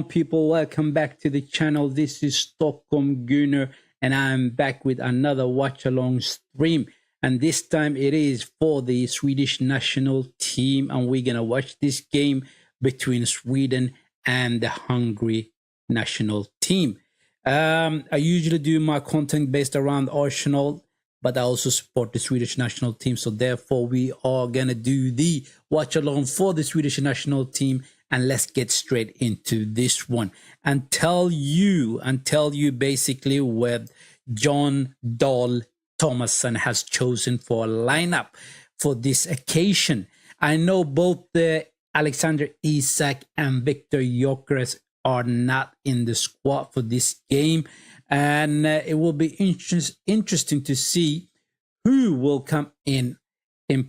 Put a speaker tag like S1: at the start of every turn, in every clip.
S1: People, welcome back to the channel. This is Stockholm Gunner, and I'm back with another watch along stream. And this time it is for the Swedish national team, and we're gonna watch this game between Sweden and the Hungary national team. I usually do my content based around Arsenal, but I also support the Swedish national team. So therefore, we are gonna do the watch along for the Swedish national team. And let's get straight into this one and tell you basically what John Dahl Thomasson has chosen for a lineup for this occasion. I know both the Alexander Isak and Victor Gyökeres are not in the squad for this game, and it will be interesting to see who will come in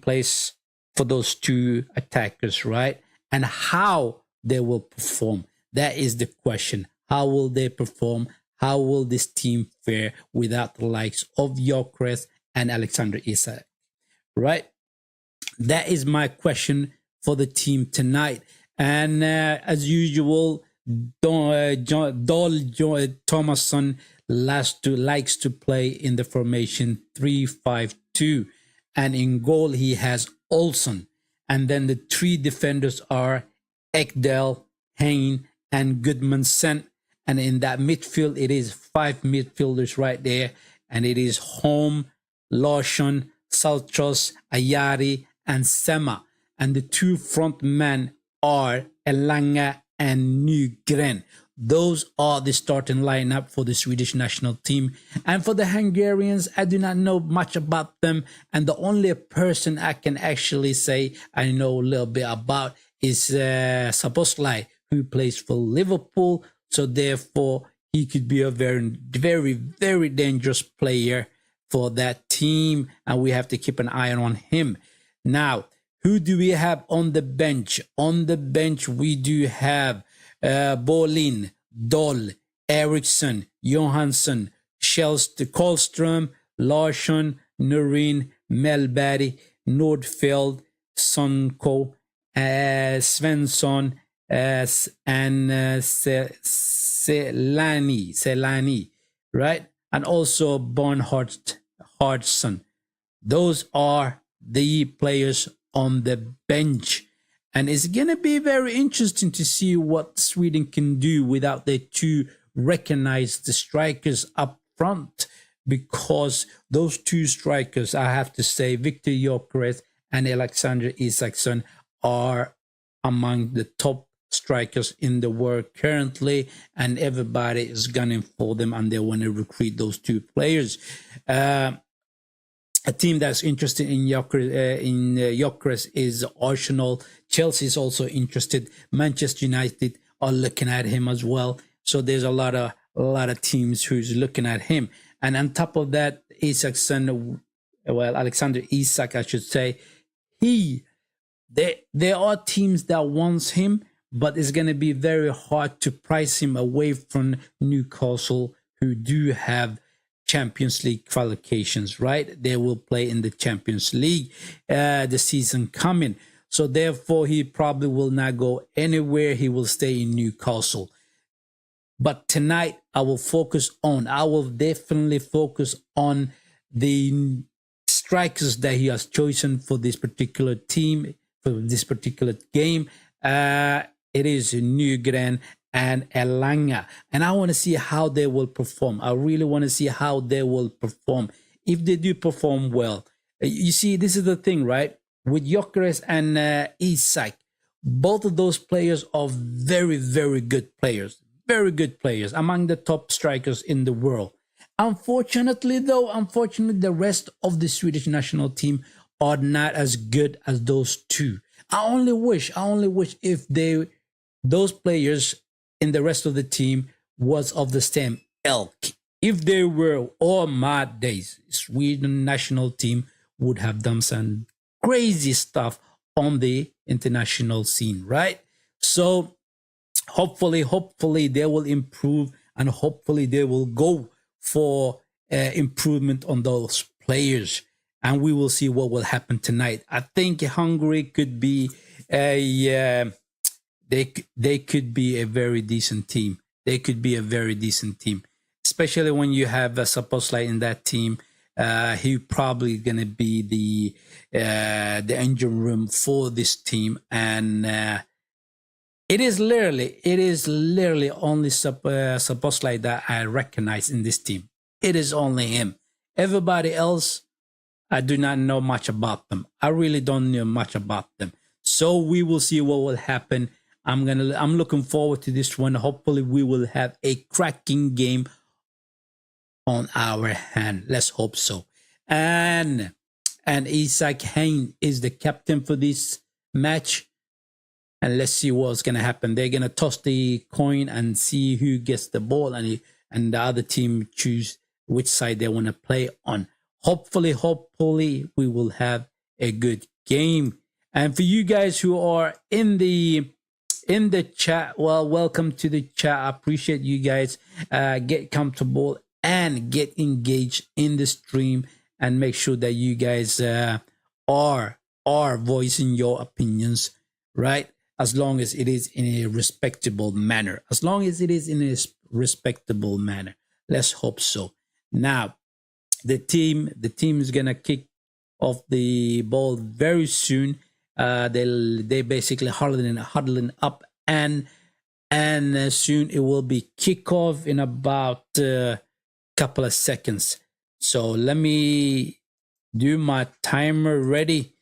S1: place for those two attackers, right? And how they will perform. That is the question. How will they perform? How will this team fare without the likes of Gyökeres and Alexander Isak? Right? That is my question for the team tonight. And as usual, Dahl Thomasson likes to play in the formation 3-5-2. And in goal, he has Olsen. And then the three defenders are Ekdal, Hein, and Gudmundsson. And in that midfield, it is five midfielders right there. And it is Holm, Larsson, Saltros, Ayari, and Sema. And the two front men are Elanga and Nygren. Those are the starting lineup for the Swedish national team. And for the Hungarians, I do not know much about them. And the only person I can actually say I know a little bit about is Szoboszlai, who plays for Liverpool. So therefore, he could be a very, very, very dangerous player for that team. And we have to keep an eye on him. Now, who do we have on the bench? On the bench, we do have Bolin, Dahl, Eriksson, Johansson, Karlström, Larsson, Norin, Mellberg, Nordfeld, Sonko, Svensson, and Selani, right? And also Barnhart Hardsson. Those are the players on the bench. And it's going to be very interesting to see what Sweden can do without their two recognized strikers up front, because those two strikers, I have to say, Victor Gyökeres and Alexander Isaksson are among the top strikers in the world currently, and everybody is gunning for them, and they want to recruit those two players. A team that's interested in Gyökeres is Arsenal. Chelsea is also interested. Manchester United are looking at him as well. So there's a lot of teams who's looking at him. And on top of that, Alexander Isak, I should say, there are teams that wants him, but it's going to be very hard to price him away from Newcastle, who do have Champions League qualifications, right? They will play in the Champions League the season coming. So therefore, he probably will not go anywhere. He will stay in Newcastle. But tonight, I will definitely focus on the strikers that he has chosen for this particular team, for this particular game. It is Nygren and Elanga. And I want to see how they will perform. I really want to see how they will perform. If they do perform well. You see, this is the thing, right? With Gyökeres and Isak, both of those players are very, very good players. Very good players, among the top strikers in the world. Unfortunately, the rest of the Swedish national team are not as good as those two. I only wish if those players in the rest of the team was of the same ilk. If they were all my days, Sweden national team would have done some crazy stuff on the international scene, right? So hopefully they will improve, and hopefully they will go for improvement on those players, and we will see what will happen tonight. I think Hungary could be they could be a very decent team. They could be a very decent team, especially when you have a Szoboszlai in that team. He probably gonna be the engine room for this team, and it is literally only Szoboszlai that I recognize in this team. It is only him. Everybody else, I do not know much about them. I really don't know much about them. So we will see what will happen. I'm looking forward to this one. Hopefully we will have a cracking game on our hand. Let's hope so. And Isak Hein is the captain for this match. And let's see what's gonna happen. They're gonna toss the coin and see who gets the ball, and the other team choose which side they want to play on. Hopefully we will have a good game. And for you guys who are in the chat, well, welcome to the chat. I appreciate you guys. Get comfortable and get engaged in the stream, and make sure that you guys are voicing your opinions, right? As long as it is in a respectable manner. As long as it is in a respectable manner. Let's hope so. Now, the team is gonna kick off the ball very soon. They basically huddling up, and soon it will be kickoff in about a couple of seconds. So let me do my timer ready.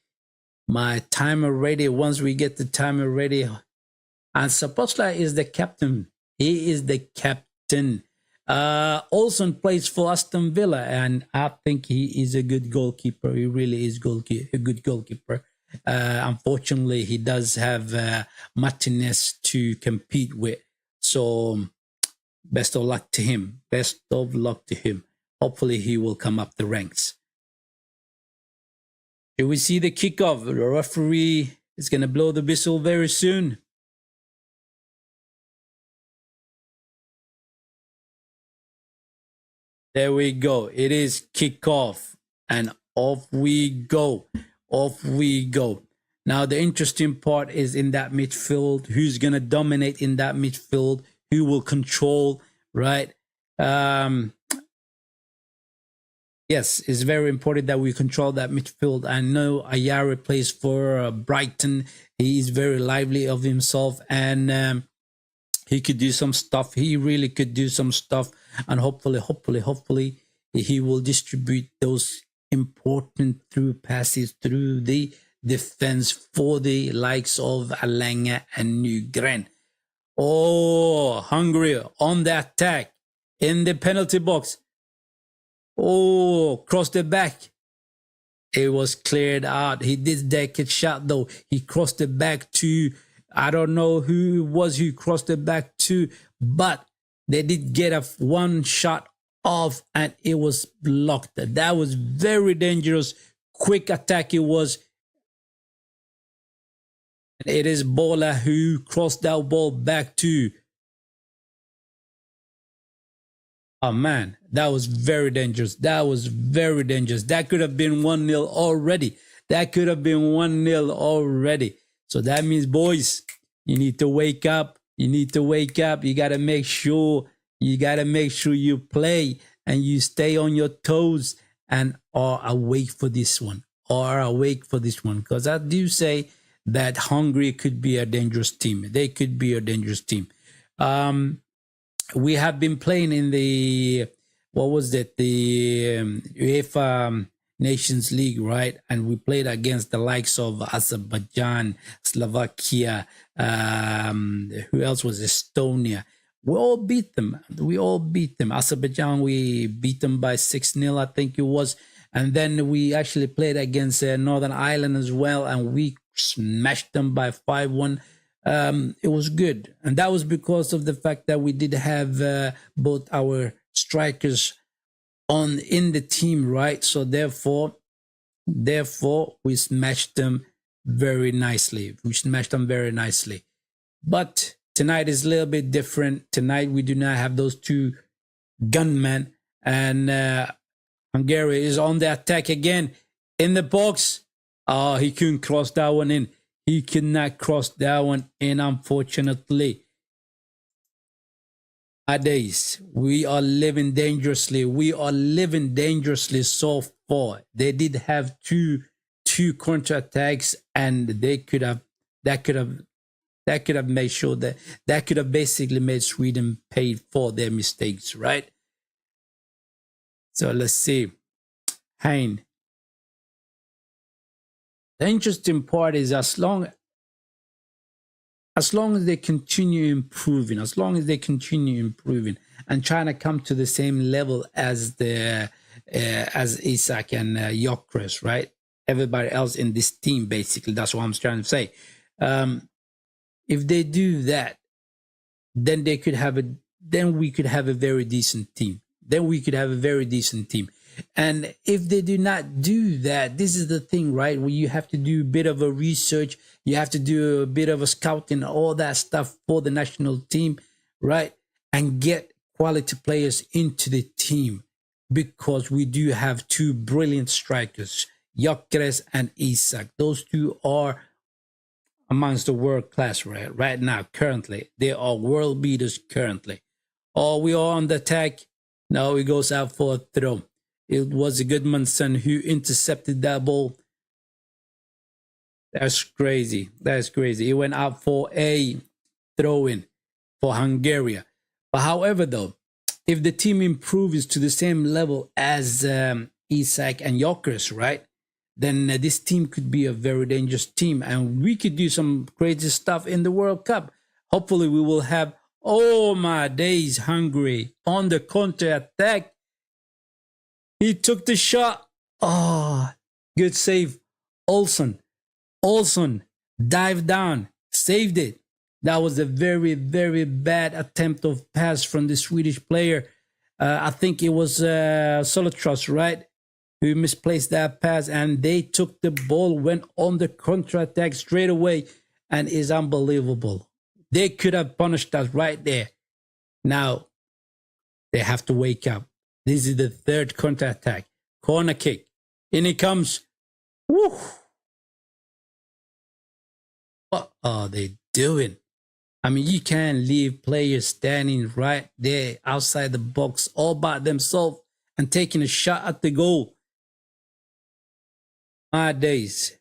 S1: Once we get the timer ready, and Szoboszlai is the captain. He is the captain. Olsen plays for Aston Villa, and I think he is a good goalkeeper. He really is a good goalkeeper. Unfortunately, he does have Martinez to compete with. So best of luck to him. Hopefully he will come up the ranks. Here we see the kickoff. The referee is going to blow the whistle very soon. There we go. It is kickoff, and off we go. Now the interesting part is in that midfield. Who's going to dominate in that midfield? Who will control, right? Yes, it's very important that we control that midfield. I know Ayari plays for Brighton. He is very lively of himself, and he could do some stuff. He really could do some stuff, and hopefully he will distribute those important through passes through the defense for the likes of Alanga and Nygren. Oh, Hungary on the attack in the penalty box. Oh, crossed the back. It was cleared out. He did take a shot though. He crossed it back to, I don't know who it was who crossed it back to, but they did get one shot off, and it was blocked. That was very dangerous. Quick attack it was. It is Bola who crossed that ball back to. Oh man, that was very dangerous. That could have been 1-0 already. So that means, boys, you need to wake up. You gotta make sure you play and you stay on your toes and are awake for this one. Because I do say that Hungary could be a dangerous team. They could be a dangerous team. We have been playing in the, UEFA Nations League, right? And we played against the likes of Azerbaijan, Slovakia, who else was Estonia. We all beat them. Azerbaijan, we beat them by 6-0, I think it was. And then we actually played against Northern Ireland as well, and we smashed them by 5-1. It was good, and that was because of the fact that we did have both our strikers in the team, right? So therefore we smashed them very nicely. But tonight is a little bit different. Tonight we do not have those two gunmen, and Hungary is on the attack again in the box. Oh, he couldn't cross that one in. He could not cross that one, and unfortunately, nowadays we are living dangerously. We are living dangerously so far. They did have two counterattacks, and they could have that could have that could have made sure that could have basically made Sweden pay for their mistakes, right? So let's see. Hein. The interesting part is as long as they continue improving, and trying to come to the same level as the as Isak and Gyökeres, right? Everybody else in this team, basically, that's what I'm trying to say. If they do that, then they could have a then we could have a very decent team. And if they do not do that, this is the thing, right? Where you have to do a bit of a research, you have to do a bit of a scouting, all that stuff for the national team, right? And get quality players into the team, because we do have two brilliant strikers, Gyökeres and Isak. Those two are amongst the world class right now, currently. They are world beaters currently. Oh, we are on the attack. Now he goes out for a throw. It was a Goodmanson who intercepted that ball. That's crazy. He went out for a throw-in for Hungary. But however, though, if the team improves to the same level as Isak and Gyökeres, right, then this team could be a very dangerous team, and we could do some crazy stuff in the World Cup. Hopefully, we will have, oh my days, Hungary on the counter-attack. He took the shot. Oh, good save. Olsen dived down, saved it. That was a very, very bad attempt of pass from the Swedish player. I think it was Solotros, right, who misplaced that pass, and they took the ball, went on the counter-attack straight away, and is unbelievable. They could have punished us right there. Now, they have to wake up. This is the third counter-attack. Corner kick. In it comes. Woo! What are they doing? I mean, you can't leave players standing right there outside the box all by themselves and taking a shot at the goal. My days.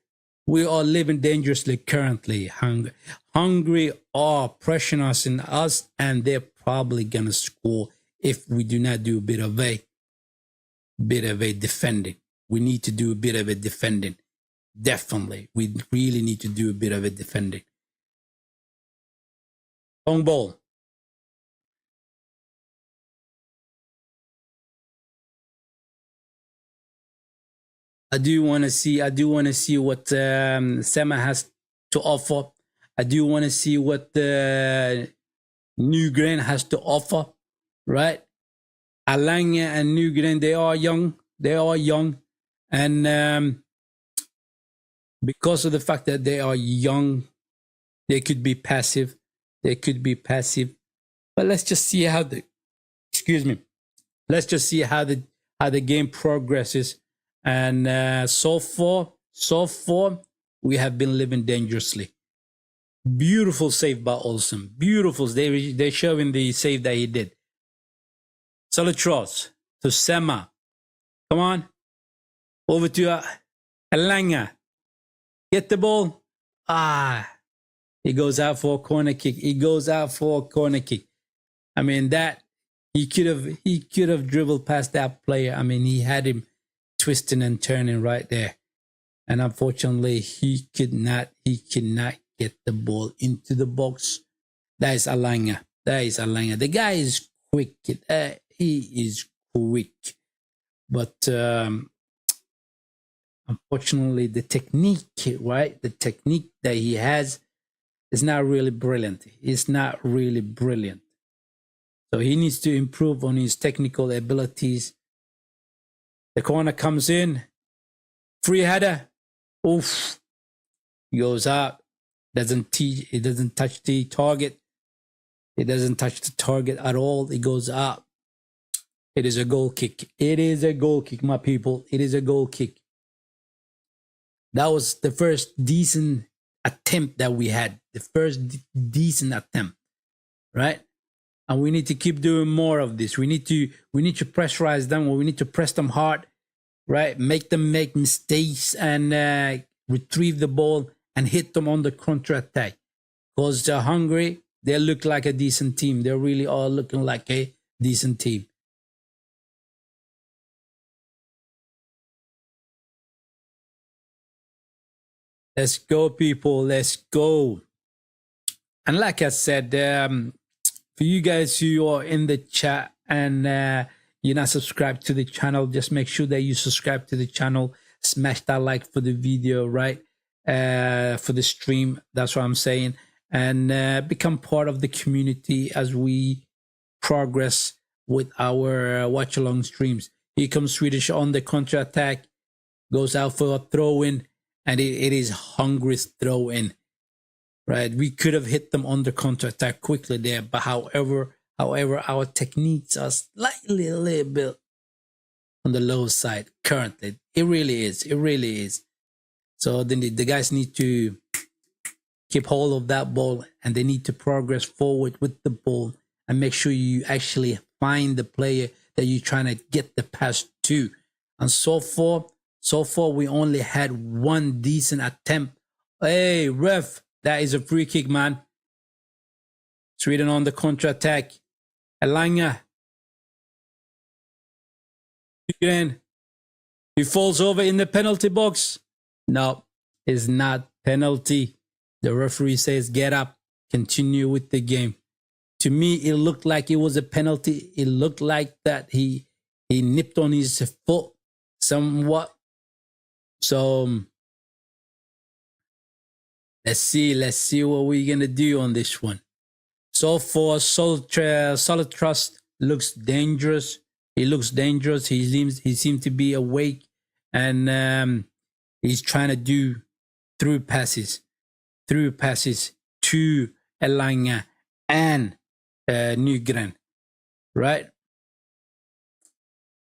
S1: We are living dangerously currently. Hungary are pressuring us, and they're probably going to score if we do not do a bit of a defending. We need to do a bit of a defending. Definitely. We really need to do a bit of a defending. Long ball. I do want to see what Sema has to offer. I do want to see what the Nygren has to offer, right? Alanya and Nygren, they are young. And because of the fact that they are young, they could be passive. But let's just see how the game progresses. And so far, we have been living dangerously. Beautiful save by Olsen. Beautiful. They're showing the save that he did. Solitros to Sema. Come on. Over to Elanga. Get the ball. He goes out for a corner kick. I mean, that he could have dribbled past that player. I mean, he had him twisting and turning right there. And unfortunately, he could not get the ball into the box. That is Alanga. The guy is quick. He is quick. But unfortunately, the technique that he has is not really brilliant. So he needs to improve on his technical abilities. The corner comes in. Free header. Oof. He goes out. It doesn't touch the target. It doesn't touch the target at all. It goes out. It is a goal kick. My people. It is a goal kick. That was the first decent attempt that we had, the first decent attempt, right? And we need to keep doing more of this. We need to pressurize them, or we need to press them hard, right? Make them make mistakes and retrieve the ball and hit them on the counter attack. Because Hungary, they look like a decent team. They really are looking like a decent team. Let's go, people. Let's go. And like I said, for you guys who are in the chat and you're not subscribed to the channel, just make sure that you subscribe to the channel. Smash that like for the video, right? For the stream. That's what I'm saying. And become part of the community as we progress with our watch along streams. Here comes Swedish on the counter attack, goes out for a throw in, and it is Hungary's throw in, right? We could have hit them on the counter attack quickly there, but however, our techniques are slightly a little bit on the low side currently. It really is. So then the guys need to keep hold of that ball, and they need to progress forward with the ball and make sure you actually find the player that you're trying to get the pass to. And so far we only had one decent attempt. Hey, ref, that is a free kick, man. Sweden on the counter attack. Elanga. Again. He falls over in the penalty box. No, it's not penalty. The referee says, get up, continue with the game. To me, it looked like it was a penalty. It looked like that he nipped on his foot somewhat. So let's see what we're going to do on this one. So far, Solid Trust looks dangerous. He looks dangerous. He seems to be awake, and he's trying to do through passes to Elanga and Nygren, right?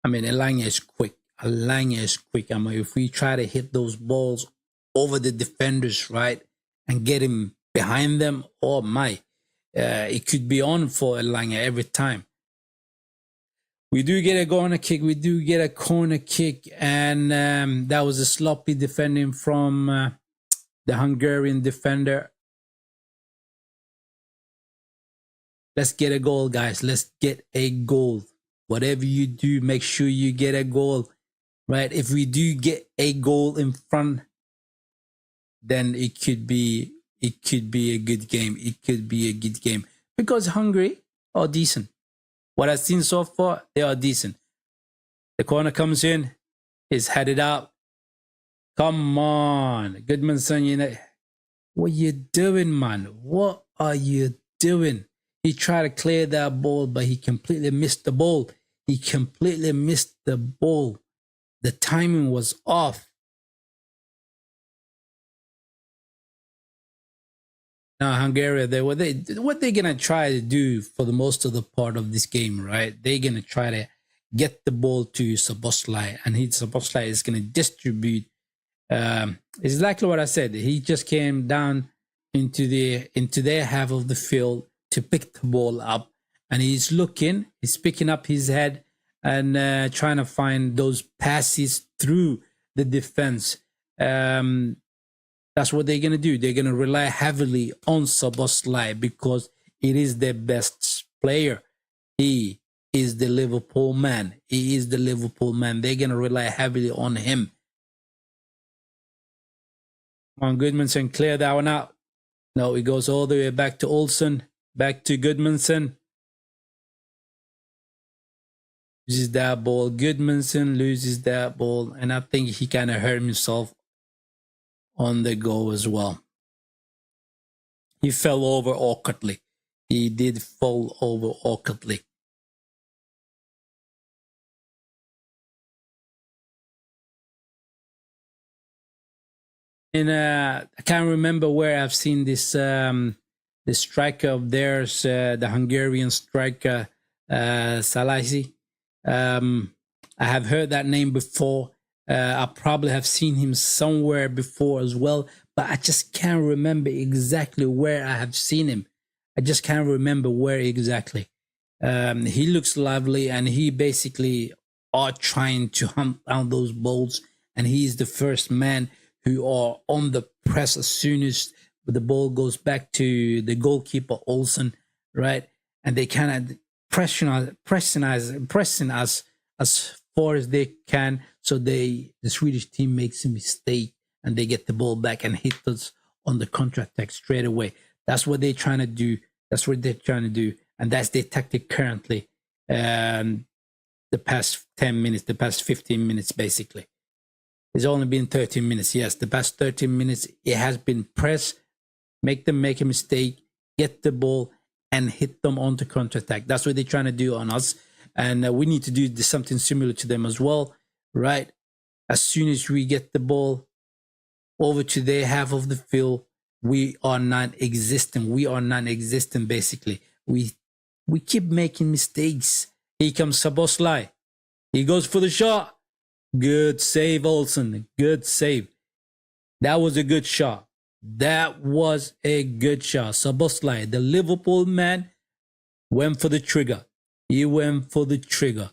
S1: I mean, Elanga is quick. I mean, if we try to hit those balls over the defenders, right, and get him behind them, oh my, it could be on for Elanga every time. We do get a corner kick. And that was a sloppy defending from the Hungarian defender. Let's get a goal, guys. Let's get a goal. Whatever you do, make sure you get a goal, right? If we do get a goal in front, then it could be a good game. It could be a good game because Hungary are decent. What I've seen so far, they are decent. The corner comes in, is headed out. Come on, Goodmanson, you know what you doing, man? What are you doing? He tried to clear that ball, but he completely missed the ball. The timing was off. Now, Hungary, what they're gonna try to do for the most of the part of this game, right? They're gonna try to get the ball to Szoboszlai, and Szoboszlai is gonna distribute. It's exactly what I said. He just came down into their half of the field to pick the ball up, and he's picking up his head and trying to find those passes through the defense. That's what they're going to do. They're going to rely heavily on Szoboszlai because it is their best player. He is the Liverpool man. They're going to rely heavily on him. Come on, Goodmanson, clear that one out. No, it goes all the way back to Olsen. Back to Goodmanson. Loses that ball. Goodmanson loses that ball. And I think he kind of hurt himself on the goal as well. He fell over awkwardly. He did fall over awkwardly. And I can't remember where I've seen this the striker of theirs, the Hungarian striker, Salasi. I have heard that name before. I probably have seen him somewhere before as well, but I just can't remember exactly where I have seen him. I just can't remember where exactly. He looks lovely, and he basically are trying to hunt down those balls, and he's the first man who are on the press as soon as the ball goes back to the goalkeeper Olsen, right? And they kind of pressing us as far as they can, so the Swedish team makes a mistake and they get the ball back and hit us on the counter attack straight away. That's what they're trying to do. That's what they're trying to do, and that's their tactic currently. The past 10 minutes, the past 15 minutes, basically. It's only been 13 minutes. Yes, the past 13 minutes, it has been press, make them make a mistake, get the ball, and hit them on the counter attack. That's what they're trying to do on us, and we need to do something similar to them as well, right? As soon as we get the ball over to their half of the field, we are non-existent. We are non-existent, basically. We keep making mistakes. Here comes Saboslai. He goes for the shot. Good save, Olsen. Good save. That was a good shot. That was a good shot. Saboslai, the Liverpool man, went for the trigger. He went for the trigger.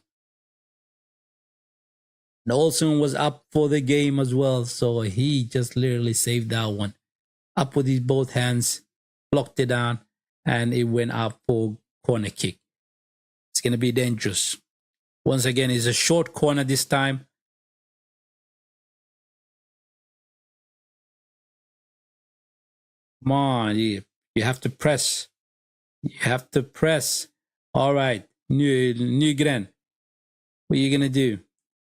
S1: And Olsen was up for the game as well, so he just literally saved that one. Up with his both hands, blocked it down, and it went out for corner kick. It's going to be dangerous. Once again, it's a short corner this time. Come on, you have to press. You have to press. All right, Nygren. What are you going to do?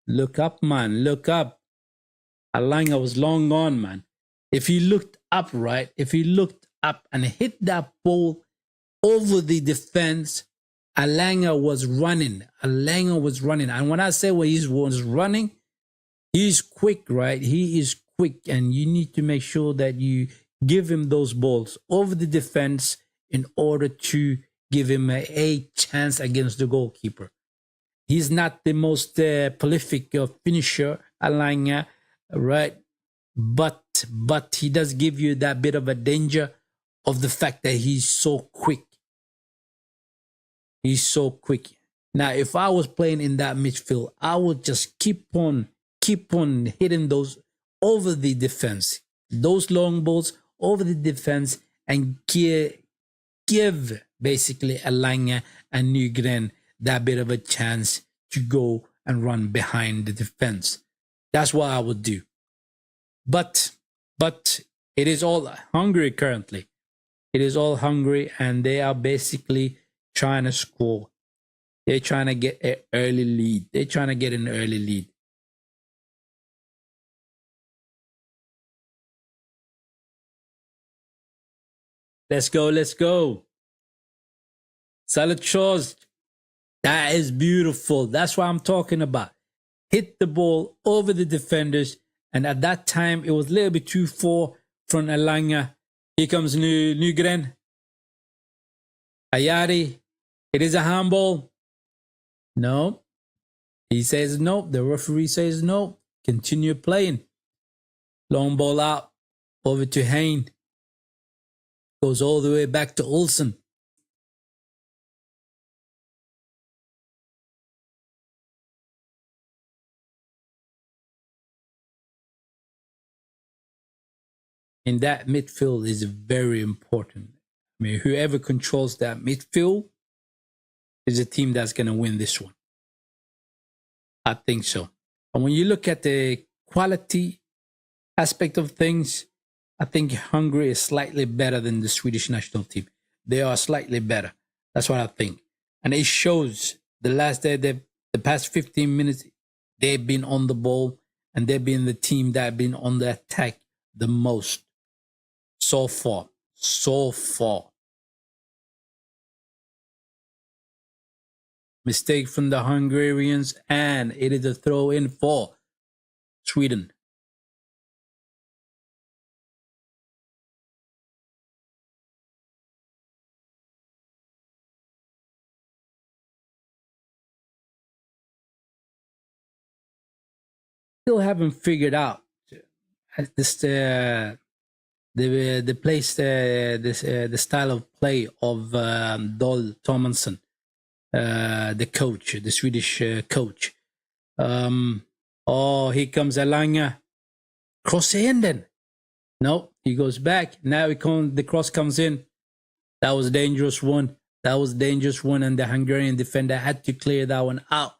S1: Look up, man. Look up. Alanga was long gone, man. If he looked up, right? If he looked up and hit that ball over the defense, Alanga was running. Alanga was running. And when I say he was running, he's quick, right? He is quick. And you need to make sure that you give him those balls over the defense in order to give him a chance against the goalkeeper. He's not the most prolific finisher, Alanga, right? But he does give you that bit of a danger of the fact that he's so quick. He's so quick. Now, if I was playing in that midfield, I would just keep on hitting those over the defense, those long balls over the defense, and give basically Alanga and Nygren that bit of a chance to go and run behind the defense. That's what I would do. But it is all Hungary currently. It is all Hungary, and they are basically trying to score. They're trying to get an early lead. They're trying to get an early lead. Let's go, let's go. Salad Shores. That is beautiful. That's what I'm talking about. Hit the ball over the defenders, and at that time, it was a little bit too far from Alanga. Here comes Nygren. Ayari. It is a handball. No. He says no. The referee says no. Continue playing. Long ball out. Over to Hain. Goes all the way back to Olsen. And that midfield is very important. I mean, whoever controls that midfield is a team that's going to win this one. I think so. And when you look at the quality aspect of things, I think Hungary is slightly better than the Swedish national team. They are slightly better. That's what I think. And it shows the past 15 minutes, they've been on the ball, and they've been the team that have been on the attack the most so far. So far. Mistake from the Hungarians, and it is a throw in for Sweden. Still haven't figured out this the place the style of play of Dol Tomasson, the coach, the Swedish coach. Oh, here comes Elanga. Cross in then. No, he goes back. Now the cross comes in. That was a dangerous one. That was a dangerous one, and the Hungarian defender had to clear that one out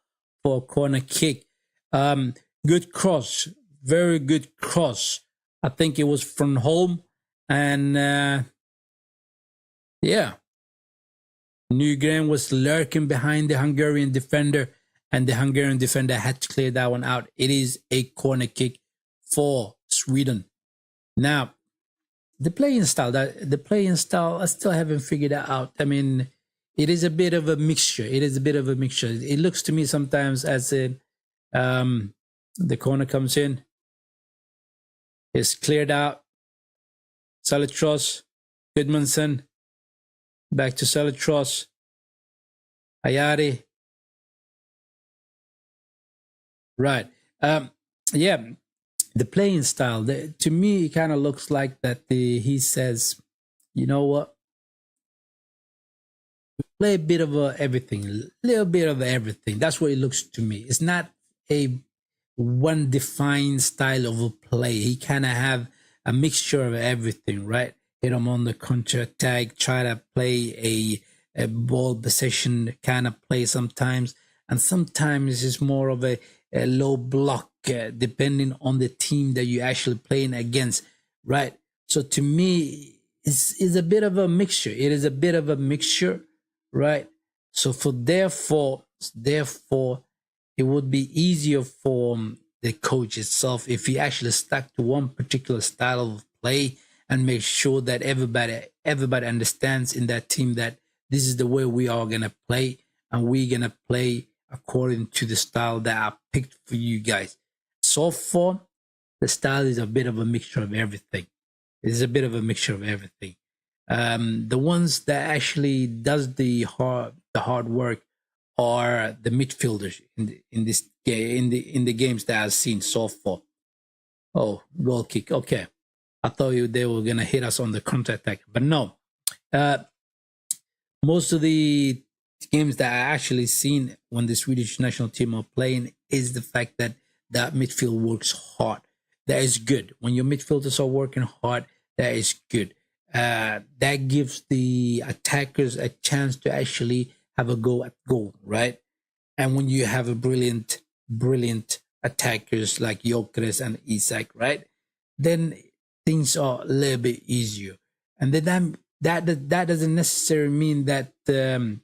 S1: for a corner kick. Good cross, very good cross. I think it was from home, and yeah, Nygren was lurking behind the Hungarian defender, and the Hungarian defender had to clear that one out. It is a corner kick for Sweden. Now, the playing style, I still haven't figured that out. I mean, it is a bit of a mixture. It looks to me sometimes as if the corner comes in, it's cleared out. Salitros, Goodmanson, back to Salitros, Ayari. Right. Yeah, the playing style, to me, it kind of looks like that he says, you know what? Play a bit of everything, a little bit of everything. That's what it looks to me. It's not a one defined style of a play. He kind of have a mixture of everything, right? Hit him on the counter attack, try to play a ball possession kind of play sometimes, and sometimes it's more of a low block, depending on the team that you're actually playing against, right? So to me, it's a bit of a mixture. It is a bit of a mixture, right? So therefore, it would be easier for the coach itself if he actually stuck to one particular style of play and make sure that everybody understands in that team that this is the way we are gonna play, and we're gonna play according to the style that I picked for you guys. So far, the style is a bit of a mixture of everything. It is a bit of a mixture of everything. The ones that actually does the hard work are the midfielders in this game, in the games that I've seen so far. Oh, goal kick. Okay, I thought they were gonna hit us on the counter attack, but no. Most of the games that I actually seen when the Swedish national team are playing is the fact that midfield works hard. That is good. When your midfielders are working hard, that is good. That gives the attackers a chance to actually have a go at goal, right? And when you have a brilliant attackers like Gyökeres and Isak, right? Then things are a little bit easier. And then that doesn't necessarily mean that the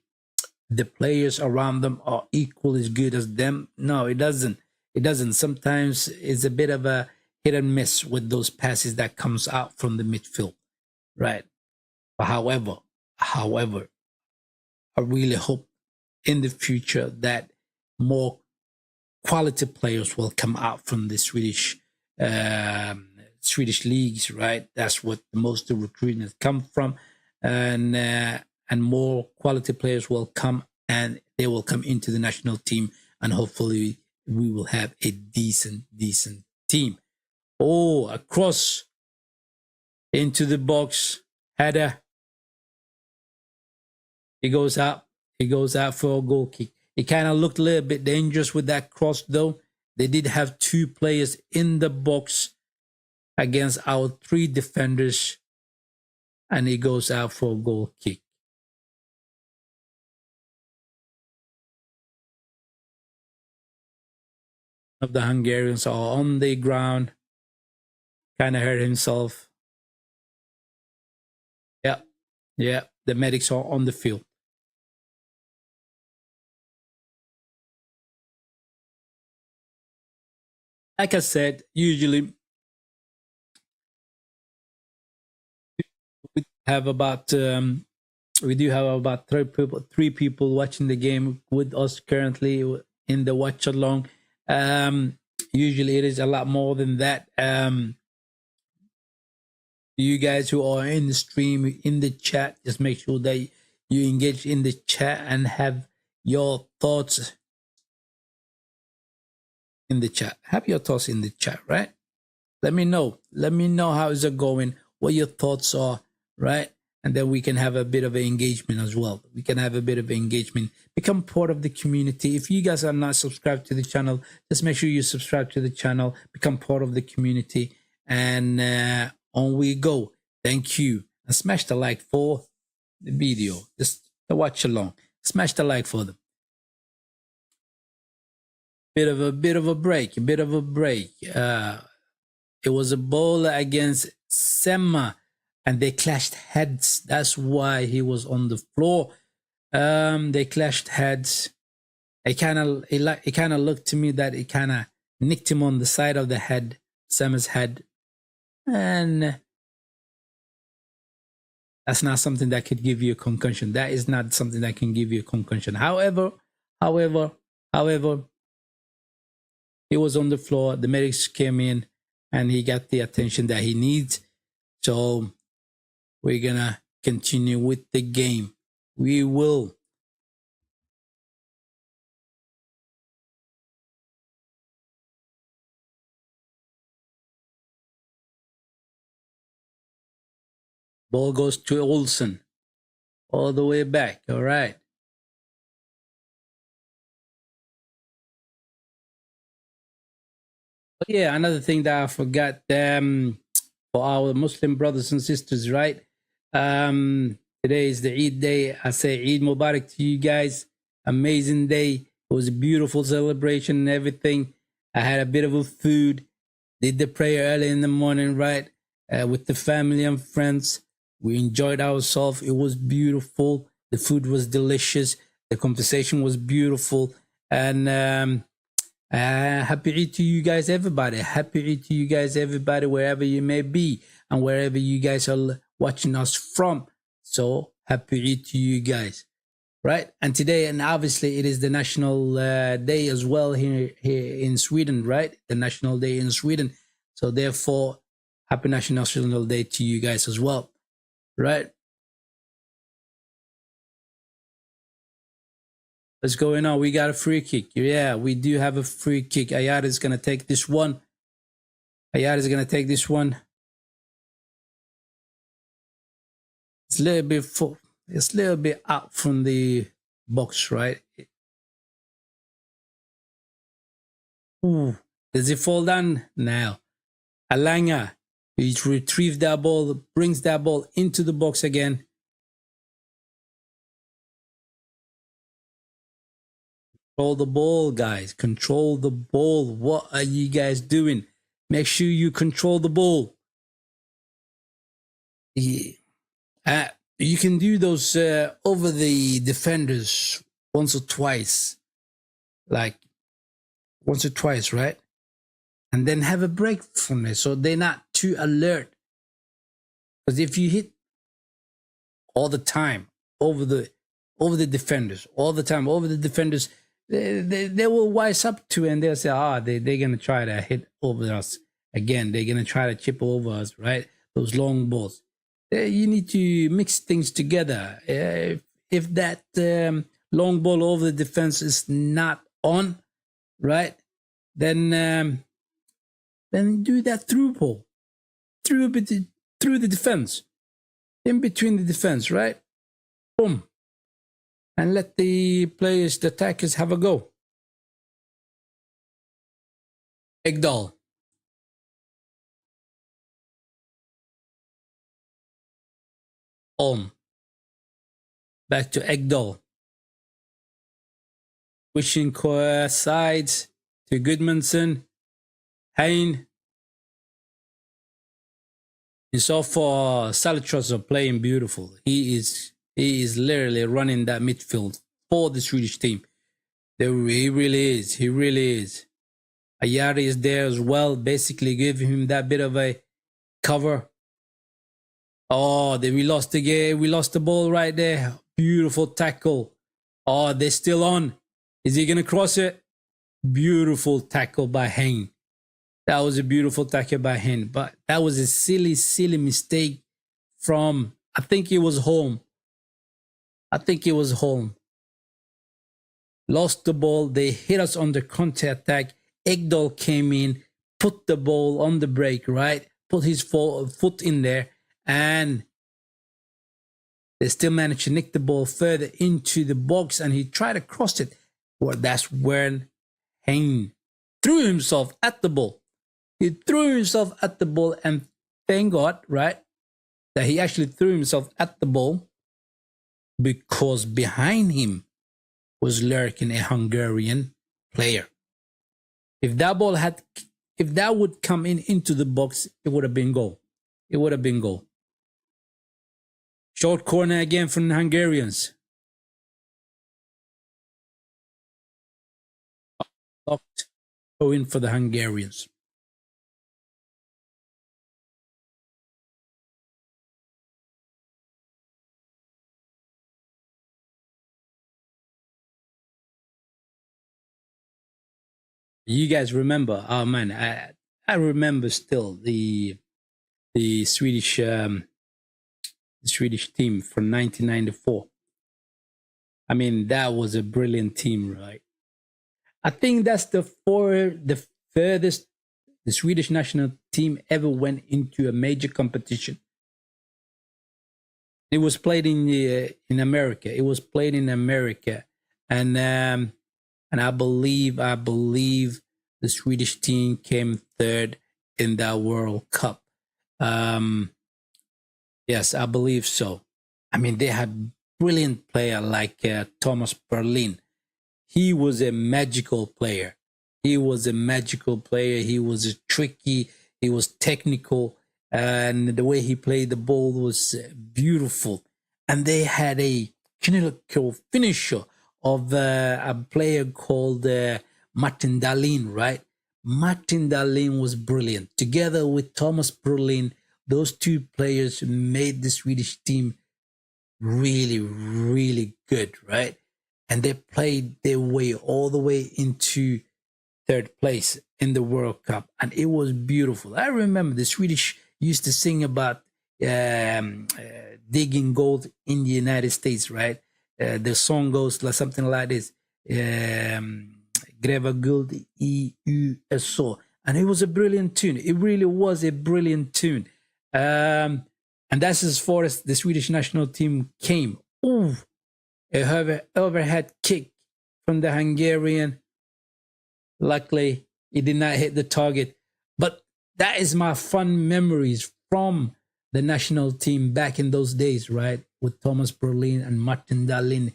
S1: players around them are equally as good as them. No, it doesn't. It doesn't. Sometimes it's a bit of a hit and miss with those passes that comes out from the midfield, right? But however, I really hope in the future that more quality players will come out from the Swedish leagues, right? That's what most of the recruiting has come from, and more quality players will come, and they will come into the national team, and hopefully we will have a decent team. Oh, a cross into the box, header. He goes out for a goal kick. It kind of looked a little bit dangerous with that cross, though. They did have two players in the box against our three defenders, and he goes out for a goal kick. Of the Hungarians are on the ground, kind of hurt himself. Yeah, the medics are on the field. Like I said, usually we have about three people watching the game with us currently in the watch along. Usually it is a lot more than that. You guys who are in the stream, in the chat, just make sure that you engage in the chat and have your thoughts in the chat. Have your thoughts in the chat, right? Let me know. Let me know how is it going. what your thoughts are, right? And then we can have a bit of an engagement as well. We can have a bit of engagement. Become part of the community. If you guys are not subscribed to the channel, just make sure you subscribe to the channel. Become part of the community. And on we go. Thank you. And smash the like for the video. Just to watch along. Smash the like for them. Bit of a break. It was a bowler against Semma, and they clashed heads. That's why he was on the floor. They clashed heads. It kind of looked to me that it kind of nicked him on the side of the head, Semma's head, and that's not something that could give you a concussion. That is not something that can give you a concussion. However, he was on the floor. The medics came in, and he got the attention that he needs. So we're gonna continue with the game. We will. Ball goes to Olsen. All the way back. All right. But yeah, another thing that I forgot, for our Muslim brothers and sisters, right? Today is the Eid day. I say Eid Mubarak to you guys. Amazing day. It was a beautiful celebration and everything. I had a bit of a food. Did the prayer early in the morning, right? With the family and friends. We enjoyed ourselves. It was beautiful. The food was delicious. The conversation was beautiful. And happy Eid to you guys, everybody. Happy Eid to you guys, everybody, wherever you may be and wherever you guys are watching us from. So happy Eid to you guys, right? And today, and obviously it is the national day as well here in Sweden, right? The national day in Sweden. So therefore, happy national day to you guys as well, right? What's going on? We got a free kick. Yeah, we do have a free kick. Ayada is going to take this one. It's a little bit out from the box, right? Ooh, does it fall down? Now, Alanga, he retrieves that ball, brings that ball into the box again. Control the ball, guys. Control the ball. What are you guys doing? Make sure you control the ball. Yeah. You can do those over the defenders once or twice. Like once or twice, right? And then have a break from it so they're not too alert. Because if you hit all the time over the defenders, they will wise up to, and they'll say, they're going to try to hit over us again. They're going to try to chip over us, right? Those long balls. You need to mix things together. If that long ball over the defense is not on, right, then do that through ball. Through the defense. In between the defense, right? Boom. And let the players, the attackers, have a go. Ekdal. Back to Ekdal. Switching sides to Goodmanson. Hein. And so far, Salitros are playing beautiful. He is literally running that midfield for the Swedish team. He really is. Ayari is there as well, basically giving him that bit of a cover. Oh, we lost the game. We lost the ball right there. Beautiful tackle. Oh, they're still on. Is he going to cross it? Beautiful tackle by Hein. That was a beautiful tackle by Hein. But that was a silly mistake from, I think it was home. Lost the ball. They hit us on the counter attack. Ekdal came in, put the ball on the break, right? Put his foot in there and they still managed to nick the ball further into the box, and he tried to cross it. Well, that's when Hein threw himself at the ball. He threw himself at the ball, and thank God, right, that he actually threw himself at the ball, because behind him was lurking a Hungarian player. If that would come into the box, it would have been goal. It would have been goal. Short corner again from the Hungarians. Locked. Go in for the Hungarians. You guys remember? Oh man, I remember still the Swedish team from 1994. I mean, that was a brilliant team, right? I think that's the furthest the Swedish national team ever went into a major competition. It was played in America. It was played in America, and I believe the Swedish team came third in that World Cup. Yes, I believe so. I mean, they had brilliant player like Thomas Berlin. He was a magical player. He was a magical player. He was tricky. He was technical, and the way he played the ball was beautiful. And they had a clinical finisher of a player called Martin Dahlin, right? Martin Dahlin was brilliant. Together with Thomas Berlin, those two players made the Swedish team really, really good, right? And they played their way all the way into third place in the World Cup, and it was beautiful. I remember the Swedish used to sing about digging gold in the United States, right? The song goes like something like this: "Gräva guld i USA," and it was a brilliant tune. It really was a brilliant tune, and that's as far as the Swedish national team came. Ooh, a overhead kick from the Hungarian. Luckily, he did not hit the target. But that is my fun memories from the national team back in those days, right? With Thomas Berlin and Martin Dahlin.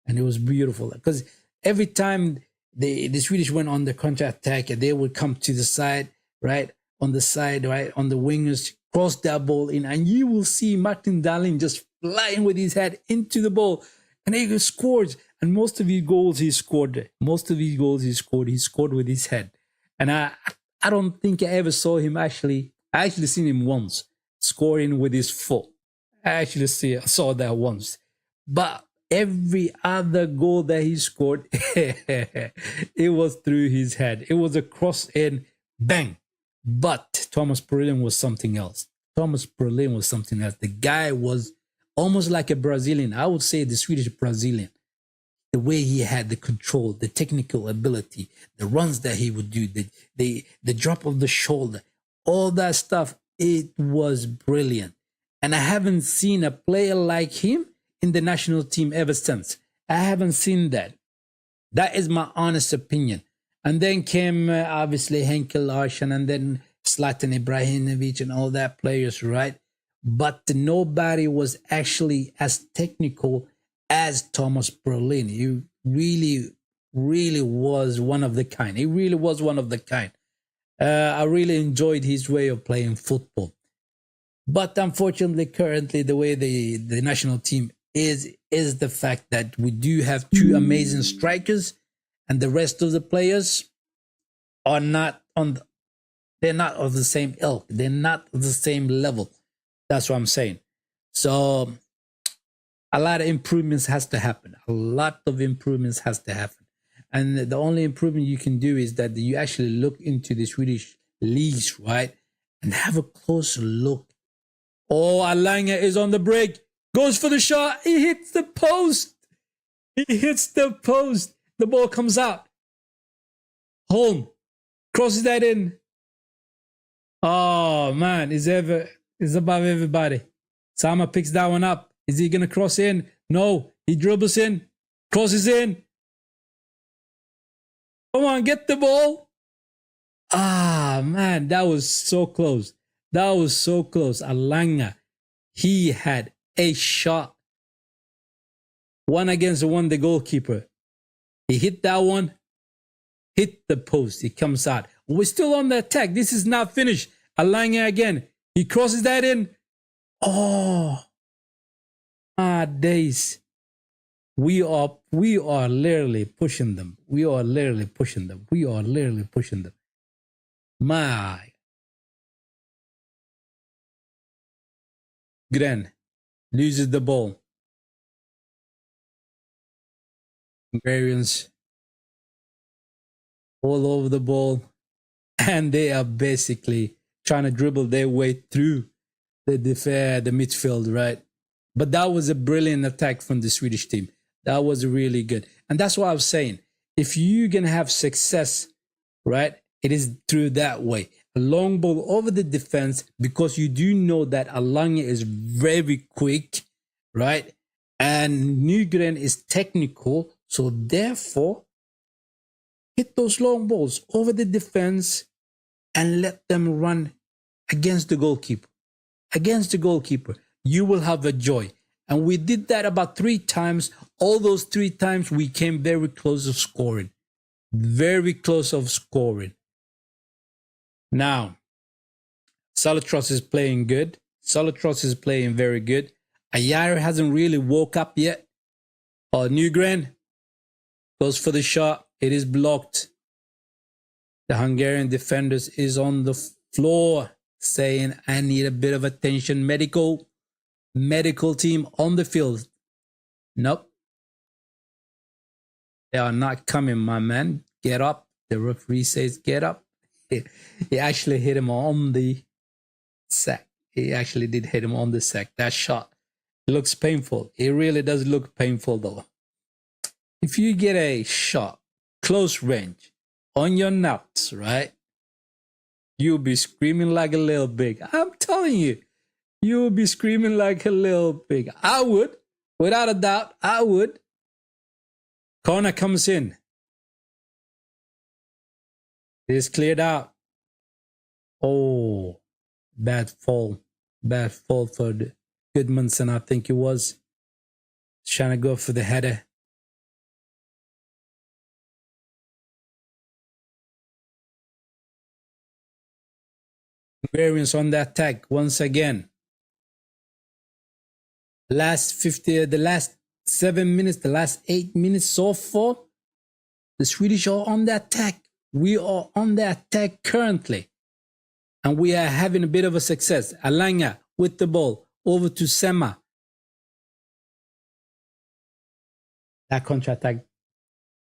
S1: And it was beautiful. Because every time the Swedish went on the counter-attack, they would come to the side, right? On the side, right? On the wingers, cross that ball in. And you will see Martin Dahlin just flying with his head into the ball. And he scores. And most of his goals he scored. He scored with his head. And I don't think I ever saw him I actually seen him once scoring with his foot. I saw that once. But every other goal that he scored, it was through his head. It was a cross in, bang. But Thomas Berlin was something else. The guy was almost like a Brazilian. I would say the Swedish Brazilian. The way he had the control, the technical ability, the runs that he would do, the drop of the shoulder, all that stuff, it was brilliant. And I haven't seen a player like him in the national team ever since. I haven't seen that. That is my honest opinion. And then came obviously Henke Larsson, and then Zlatan Ibrahimovic and all that players, right? But nobody was actually as technical as Thomas Berlin. He really, really was one of the kind. I really enjoyed his way of playing football. But unfortunately, currently, the way the national team is the fact that we do have two amazing strikers, and the rest of the players are not they're not of the same ilk. They're not of the same level. That's what I'm saying. So a lot of improvements has to happen. And the only improvement you can do is that you actually look into the Swedish leagues, right? And have a closer look. Oh, Alanga is on the break. Goes for the shot. He hits the post. The ball comes out. Holm crosses that in. Oh, man. Is above everybody. Sama picks that one up. Is he going to cross in? No. He dribbles in. Crosses in. Come on, get the ball. Ah, man, that was so close. That was so close. Alanga, he had a shot. 1-against-1, the goalkeeper. He hit that one. Hit the post. He comes out. We're still on the attack. This is not finished. Alanga again. He crosses that in. Oh, days. We are literally pushing them. We are literally pushing them. We are literally pushing them. My. Gren loses the ball. Hungarians all over the ball. And they are basically trying to dribble their way through the midfield, right? But that was a brilliant attack from the Swedish team. That was really good. And that's what I was saying. If you're going to have success, right, it is through that way. A long ball over the defense, because you do know that Alanya is very quick, right? And Nygren is technical. So therefore, hit those long balls over the defense and let them run against the goalkeeper. Against the goalkeeper, you will have a joy. And we did that about 3 times. All those 3 times we came very close of scoring. Very close of scoring. Now, Salatros is playing good. Salatros is playing very good. Ayar hasn't really woke up yet. Nygren goes for the shot. It is blocked. The Hungarian defenders is on the floor saying, I need a bit of attention. Medical team on the field. Nope. They are not coming, my man. Get up. The referee says, get up. He actually hit him on the sack. He actually did hit him on the sack. That shot looks painful. It really does look painful, though. If you get a shot, close range, on your nuts, right? You'll be screaming like a little pig. I'm telling you, you'll be screaming like a little pig. I would. Without a doubt, I would. Corner comes in. It is cleared out. Oh, bad fall. Bad fall for the Goodmanson, I think it was. Trying to go for the header. Variance on the attack once again. The last 7 minutes, the last 8 minutes so far, the Swedish are on the attack. We are on the attack currently. And we are having a bit of a success. Alanga with the ball over to Sema. That counter-attack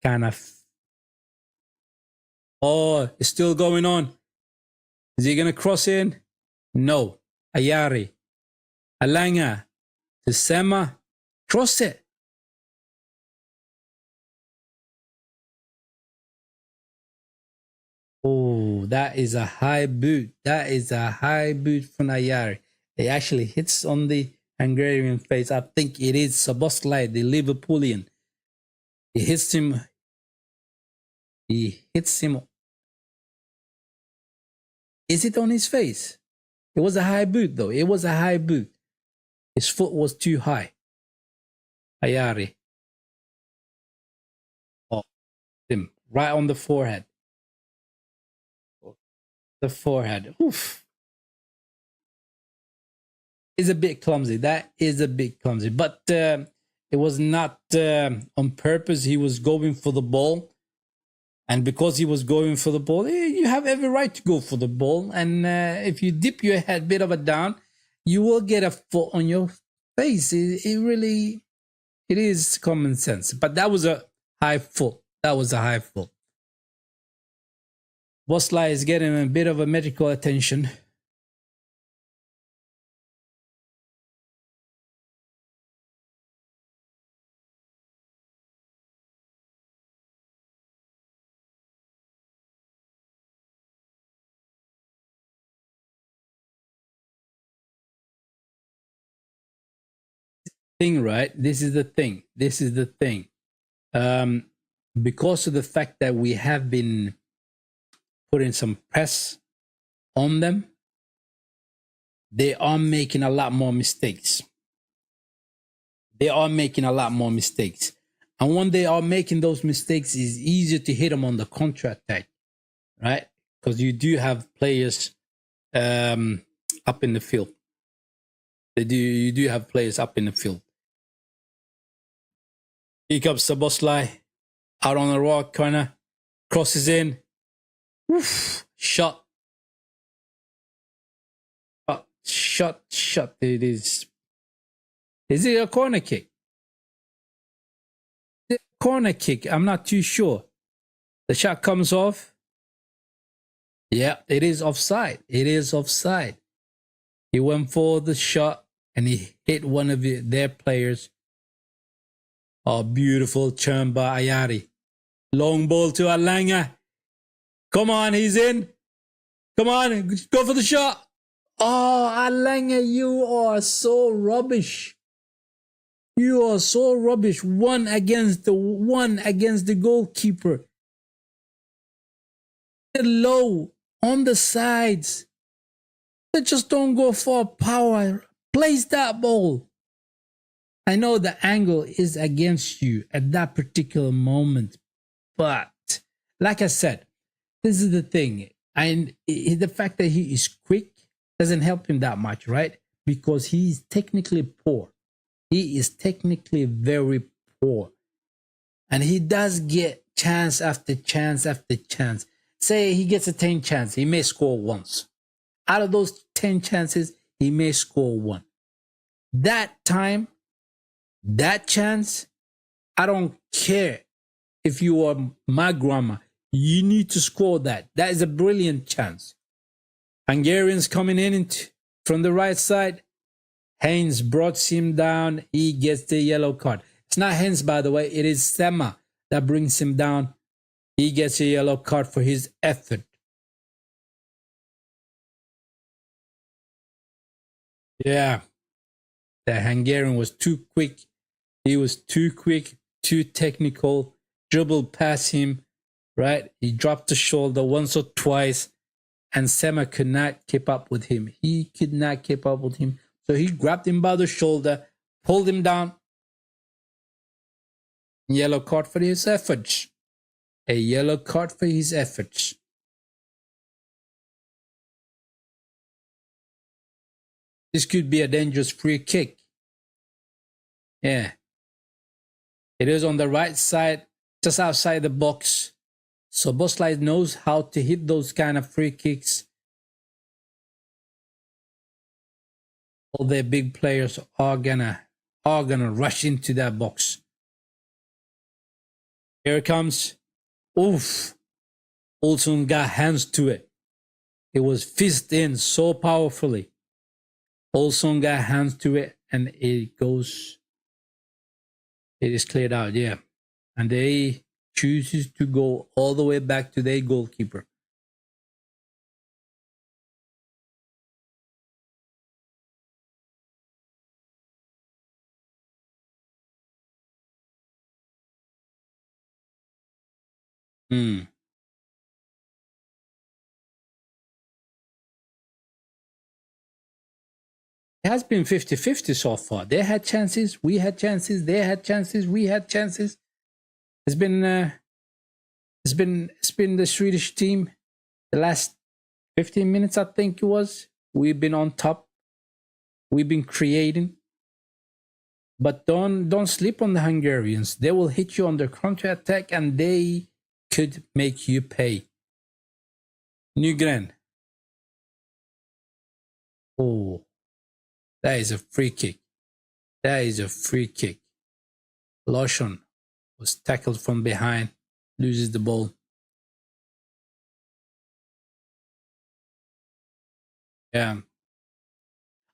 S1: kind of... Oh, it's still going on. Is he going to cross in? No. Ayari. Alanga to Sema. Cross it. Oh, that is a high boot. That is a high boot from Ayari. It actually hits on the Hungarian face. I think it is Szoboszlai, the Liverpoolian. He hits him. He hits him. Is it on his face? It was a high boot, though. It was a high boot. His foot was too high. Ayari. Oh, him right on the forehead. The forehead. Oof. Is a bit clumsy. That is a bit clumsy. But it was not on purpose. He was going for the ball. And because he was going for the ball, you have every right to go for the ball. And if you dip your head a bit of a down, you will get a foot on your face. It is common sense. But that was a high foot. That was a high foot. Boslai is getting a bit of a medical attention. thing, right? This is the thing. This is the thing. Um, because of the fact that we have been putting some press on them, they are making a lot more mistakes. They are making a lot more mistakes. And when they are making those mistakes, it's easier to hit them on the counter attack, right? Because you do have players up in the field. You do have players up in the field. Here comes Szoboszlai out on the right corner, crosses in, oof, shot. Shot. It is. Is it a corner kick? Corner kick. I'm not too sure. The shot comes off. Yeah, it is offside. It is offside. He went for the shot and he hit one of their players. Oh, beautiful turn by Ayari. Long ball to Alanga. Come on, he's in. Come on, go for the shot. Oh, Alanga, you are so rubbish. You are so rubbish. One against the goalkeeper. Low on the sides. They just don't go for power. Place that ball. I know the angle is against you at that particular moment, but like I said, this is the thing. And the fact that he is quick doesn't help him that much, right? Because he's technically poor. He is technically very poor. And he does get chance after chance after chance. Say he gets a 10 chance, he may score once. Out of those 10 chances, he may score one. That time, that chance, I don't care if you are my grandma. You need to score that. That is a brilliant chance. Hungarians coming in from the right side. Haynes brought him down. He gets the yellow card. It's not Haynes, by the way. It is Sema that brings him down. He gets a yellow card for his effort. Yeah. The Hungarian was too quick. He was too quick, too technical. Dribbled past him, right? He dropped the shoulder once or twice, and Sema could not keep up with him. He could not keep up with him. So he grabbed him by the shoulder, pulled him down. Yellow card for his efforts. A yellow card for his efforts. This could be a dangerous free kick. Yeah. It is on the right side, just outside the box. So Szoboszlai knows how to hit those kind of free kicks. All their big players are gonna rush into that box. Here it comes. Oof. Olsen got hands to it. It was fist in so powerfully. Olsen got hands to it and it is cleared out, yeah. And they chooses to go all the way back to their goalkeeper. It has been 50-50 so far. They had chances, we had chances, they had chances, we had chances. It's been the Swedish team the last 15 minutes, I think it was. We've been on top. We've been creating. But don't sleep on the Hungarians. They will hit you on their counter attack and they could make you pay. Nygren. Oh, that is a free kick. That is a free kick. Larsson was tackled from behind, loses the ball. Yeah.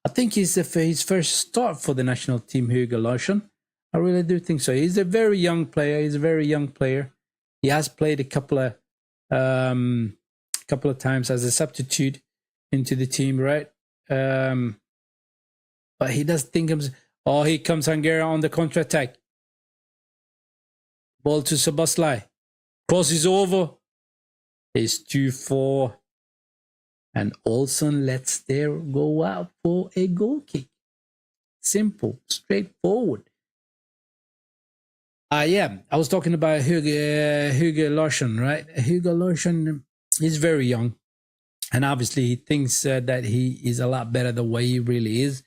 S1: I think it's his first start for the national team, Hugo Larsson. I really do think so. He's a very young player. He has played a couple of times as a substitute into the team, right? But he does think Oh, here comes Hungary on the counter-attack. Ball to Szoboszlai. Cross is over. It's 2-4. And Olsen lets there go out for a goal kick. Simple, straightforward. Yeah, I was talking about Hugo Larsson, right? Hugo Larsson is very young. And obviously he thinks that he is a lot better the way he really is.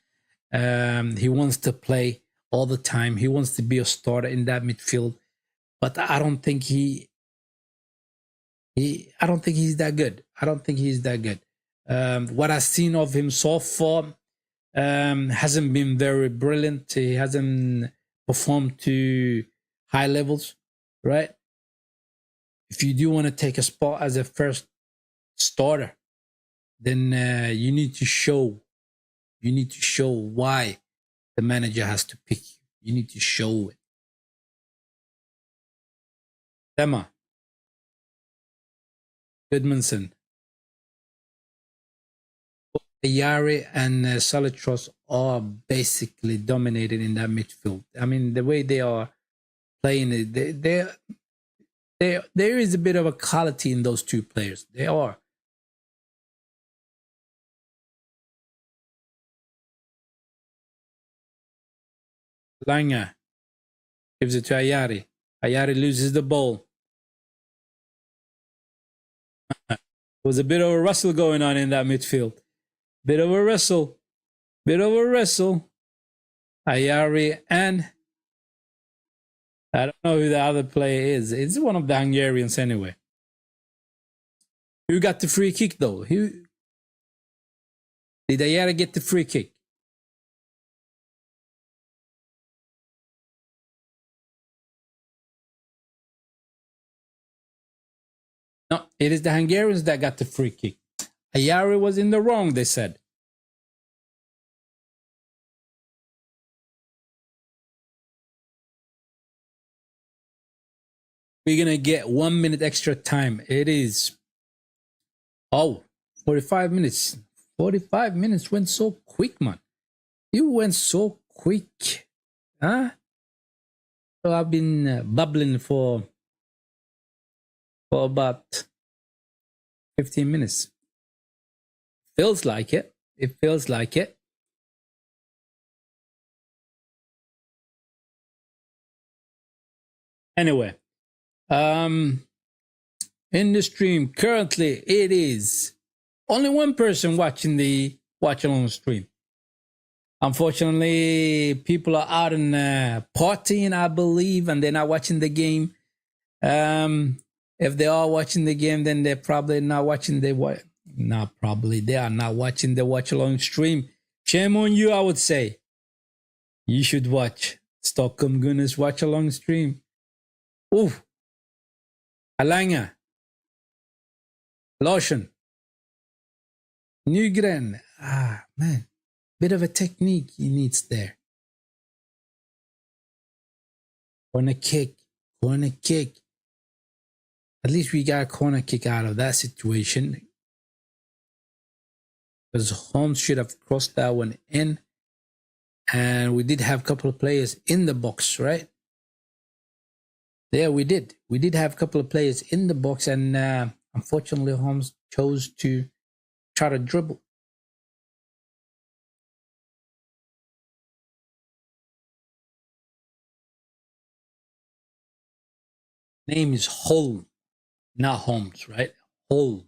S1: He wants to play all the time. He wants to be a starter in that midfield. But I don't think he's that good. I don't think he's that good. What I've seen of him so far hasn't been very brilliant. He hasn't performed to high levels, right? If you do want to take a spot as a first starter, then you need to show why the manager has to pick you. You need to show it. Emma, Goodmanson, Yari and Salitros are basically dominated in that midfield. I mean, the way they are playing it, there is a bit of a quality in those two players. They are. Langa gives it to Ayari. Ayari loses the ball. There was a bit of a wrestle going on in that midfield. Bit of a wrestle. Ayari and I don't know who the other player is. It's one of the Hungarians anyway. Who got the free kick though? Who did Ayari get the free kick? No, it is the Hungarians that got the free kick. Ayari was in the wrong, they said. We're going to get 1 minute extra time. It is, 45 minutes. 45 minutes went so quick, man. You went so quick. Huh? So I've been bubbling for about 15 minutes. Feels like it. It feels like it. Anyway, in the stream currently it is only one person watching the watch along stream. Unfortunately, people are out and partying, I believe, and they're not watching the game. If they are watching the game, then they're probably not watching the they are not watching the watch along stream. Shame on you, I would say. You should watch Stockholm Gunners watch along stream. Ooh, Alanga, Larsson, Nygren. Man, bit of a technique he needs there. Corner kick. At least we got a corner kick out of that situation. Because Holmes should have crossed that one in. And we did have a couple of players in the box, right? Yeah, we did. We did have a couple of players in the box. And unfortunately, Holmes chose to try to dribble. Name is Holm, not Holmes, right? Holm.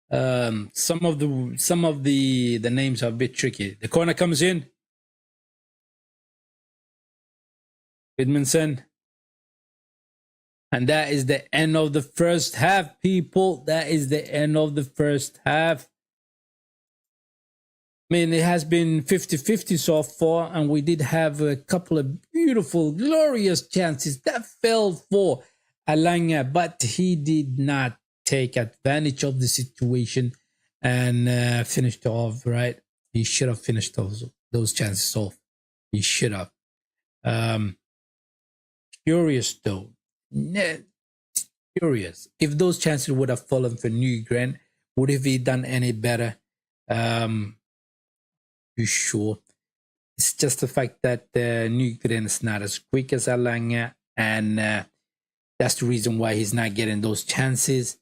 S1: Some of the names are a bit tricky. The corner comes in. Edmondson. And that is the end of the first half, people. That is the end of the first half. I mean, it has been 50-50 so far, and we did have a couple of beautiful, glorious chances that fell for Alanga, but he did not take advantage of the situation and finished off, right? He should have finished those chances off. He should have. Curious though. Curious. If those chances would have fallen for Nygren, would have he done any better? You sure? It's just the fact that Nygren is not as quick as Alanga, and that's the reason why he's not getting those chances.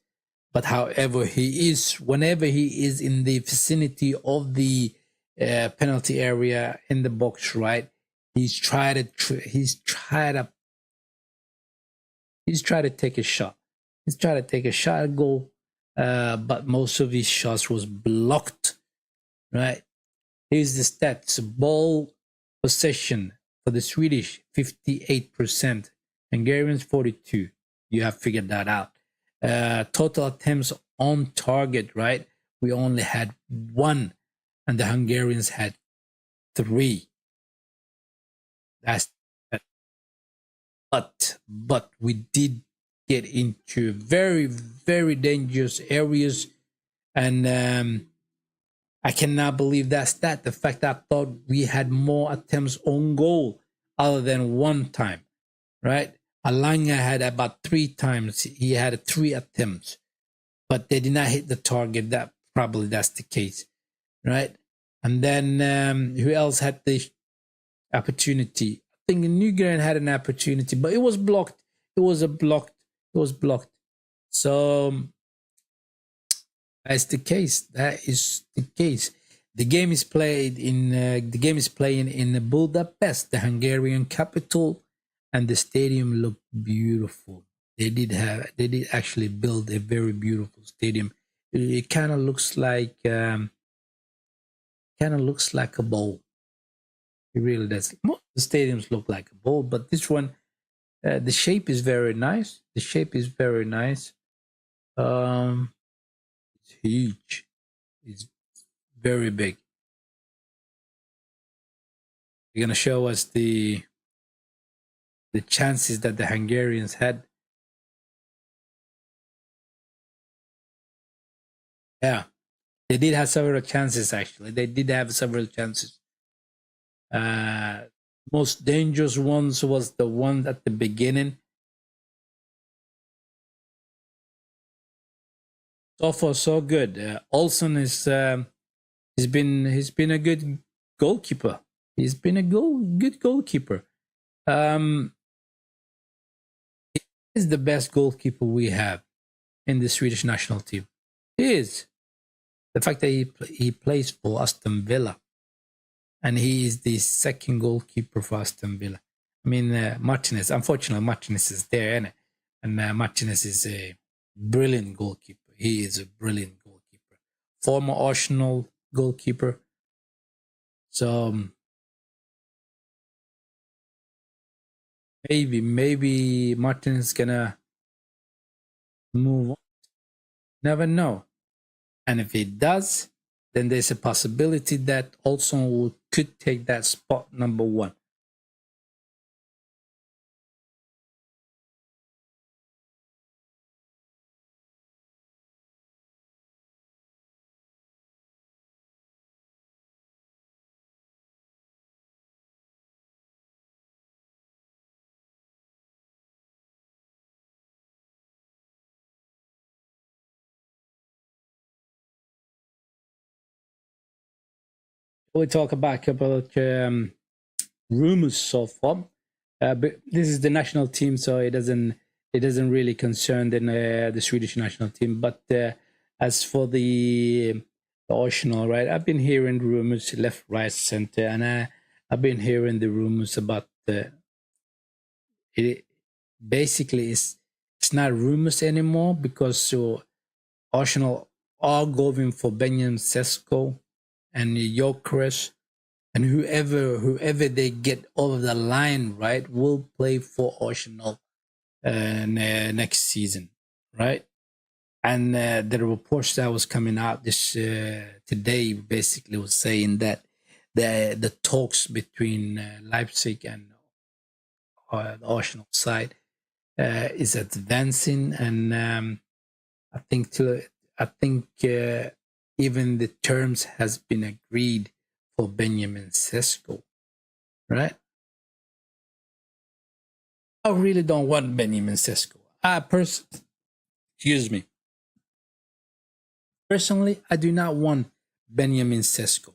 S1: But however, he is, whenever he is in the vicinity of the penalty area in the box, right? He's tried to take a shot. He's tried to take a shot at goal, but most of his shots was blocked, right? Here's the stats: ball possession for the Swedish 58%, Hungarians 42. You have figured that out. Total attempts on target, right? We only had one, and the Hungarians had three. That's but we did get into very, very dangerous areas, and I cannot believe that stat. The fact that I thought we had more attempts on goal other than one time, right? Alanga had about 3 times. He had 3 attempts, but they did not hit the target. That's the case, right? And then who else had the opportunity? I think Nygren had an opportunity, but it was blocked. It was blocked. So that's the case. That is the case. The game is playing in Budapest, the Hungarian capital, and the stadium looked beautiful. They did actually build a very beautiful stadium. It kind of looks like a bowl. It really does. Most of the stadiums look like a bowl, but this one, the shape is very nice. It's huge. It's very big. They're gonna show us the chances that the Hungarians had. Yeah, they did have several chances. Actually, they did have several chances. Most dangerous ones was the one at the beginning. So far, so good. Olsen is he's been a good goalkeeper. He's been a good goalkeeper. He is the best goalkeeper we have in the Swedish national team. He is. The fact that he plays for Aston Villa, and he is the second goalkeeper for Aston Villa. I mean, Martinez. Unfortunately, Martinez is there, innit? And Martinez is a brilliant goalkeeper. He is a brilliant goalkeeper. Former Arsenal goalkeeper. So maybe Martinez is gonna move on. Never know. And if it does, then there's a possibility that Olsen could take that spot number 1. We'll talk about rumors so far. But this is the national team, so it doesn't really concern the Swedish national team. But as for the Arsenal, right? I've been hearing rumors left, right, center, and I've been hearing the rumors about it. Basically, it's not rumors anymore because Arsenal are going for Benjamin Sesko and Gyökeres, and whoever they get over the line, right, will play for Arsenal next season, right? And the reports that was coming out this today basically was saying that the talks between Leipzig and the Arsenal side is advancing, and I think even the terms has been agreed for Benjamin Sesko, right? I really don't want Benjamin Sesko. Excuse me. Personally, I do not want Benjamin Sesko.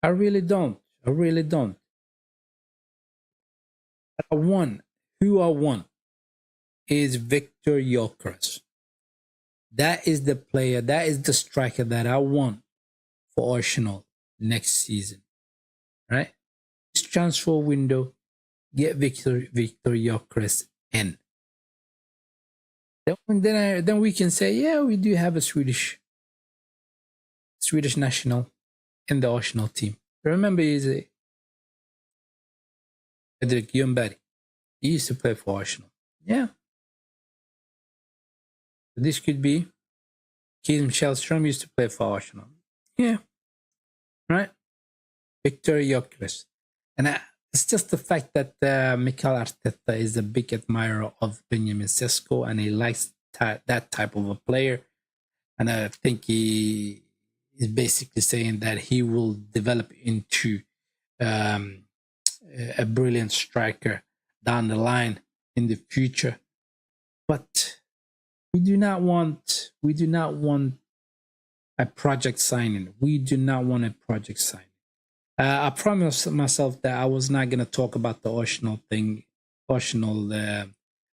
S1: I really don't. I really don't. I want who I want is Victor Yokras. That is the player, that is the striker that I want for Arsenal next season. Right? This transfer window, get Victor Yokras in. Then we can say, yeah, we do have a Swedish national in the Arsenal team. Remember, he's a Fredrik Ljungberg. He used to play for Arsenal. Yeah. This could be Kim Källström used to play for Arsenal. Yeah. Right? Victor Gyökeres. And it's just the fact that Mikel Arteta is a big admirer of Benjamin Sesko and he likes that type of a player. And I think he is basically saying that he will develop into a brilliant striker down the line in the future. But we do not want a project signing. We do not want a project signing. I promised myself that I was not going to talk about the Arsenal thing, Arsenal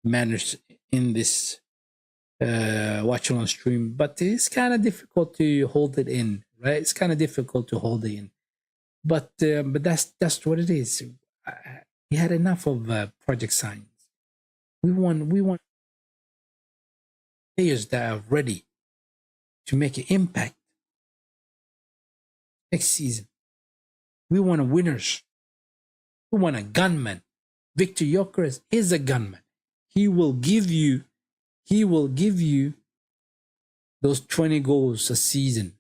S1: manners in this watch on stream, but it's kind of difficult to hold it in, right? It's kind of difficult to hold it in, but that's what it is. We had enough of project signs. We want players that are ready to make an impact next season. We want winners. We want a gunman. Victor Gyökeres is a gunman. He will give you those 20 goals a season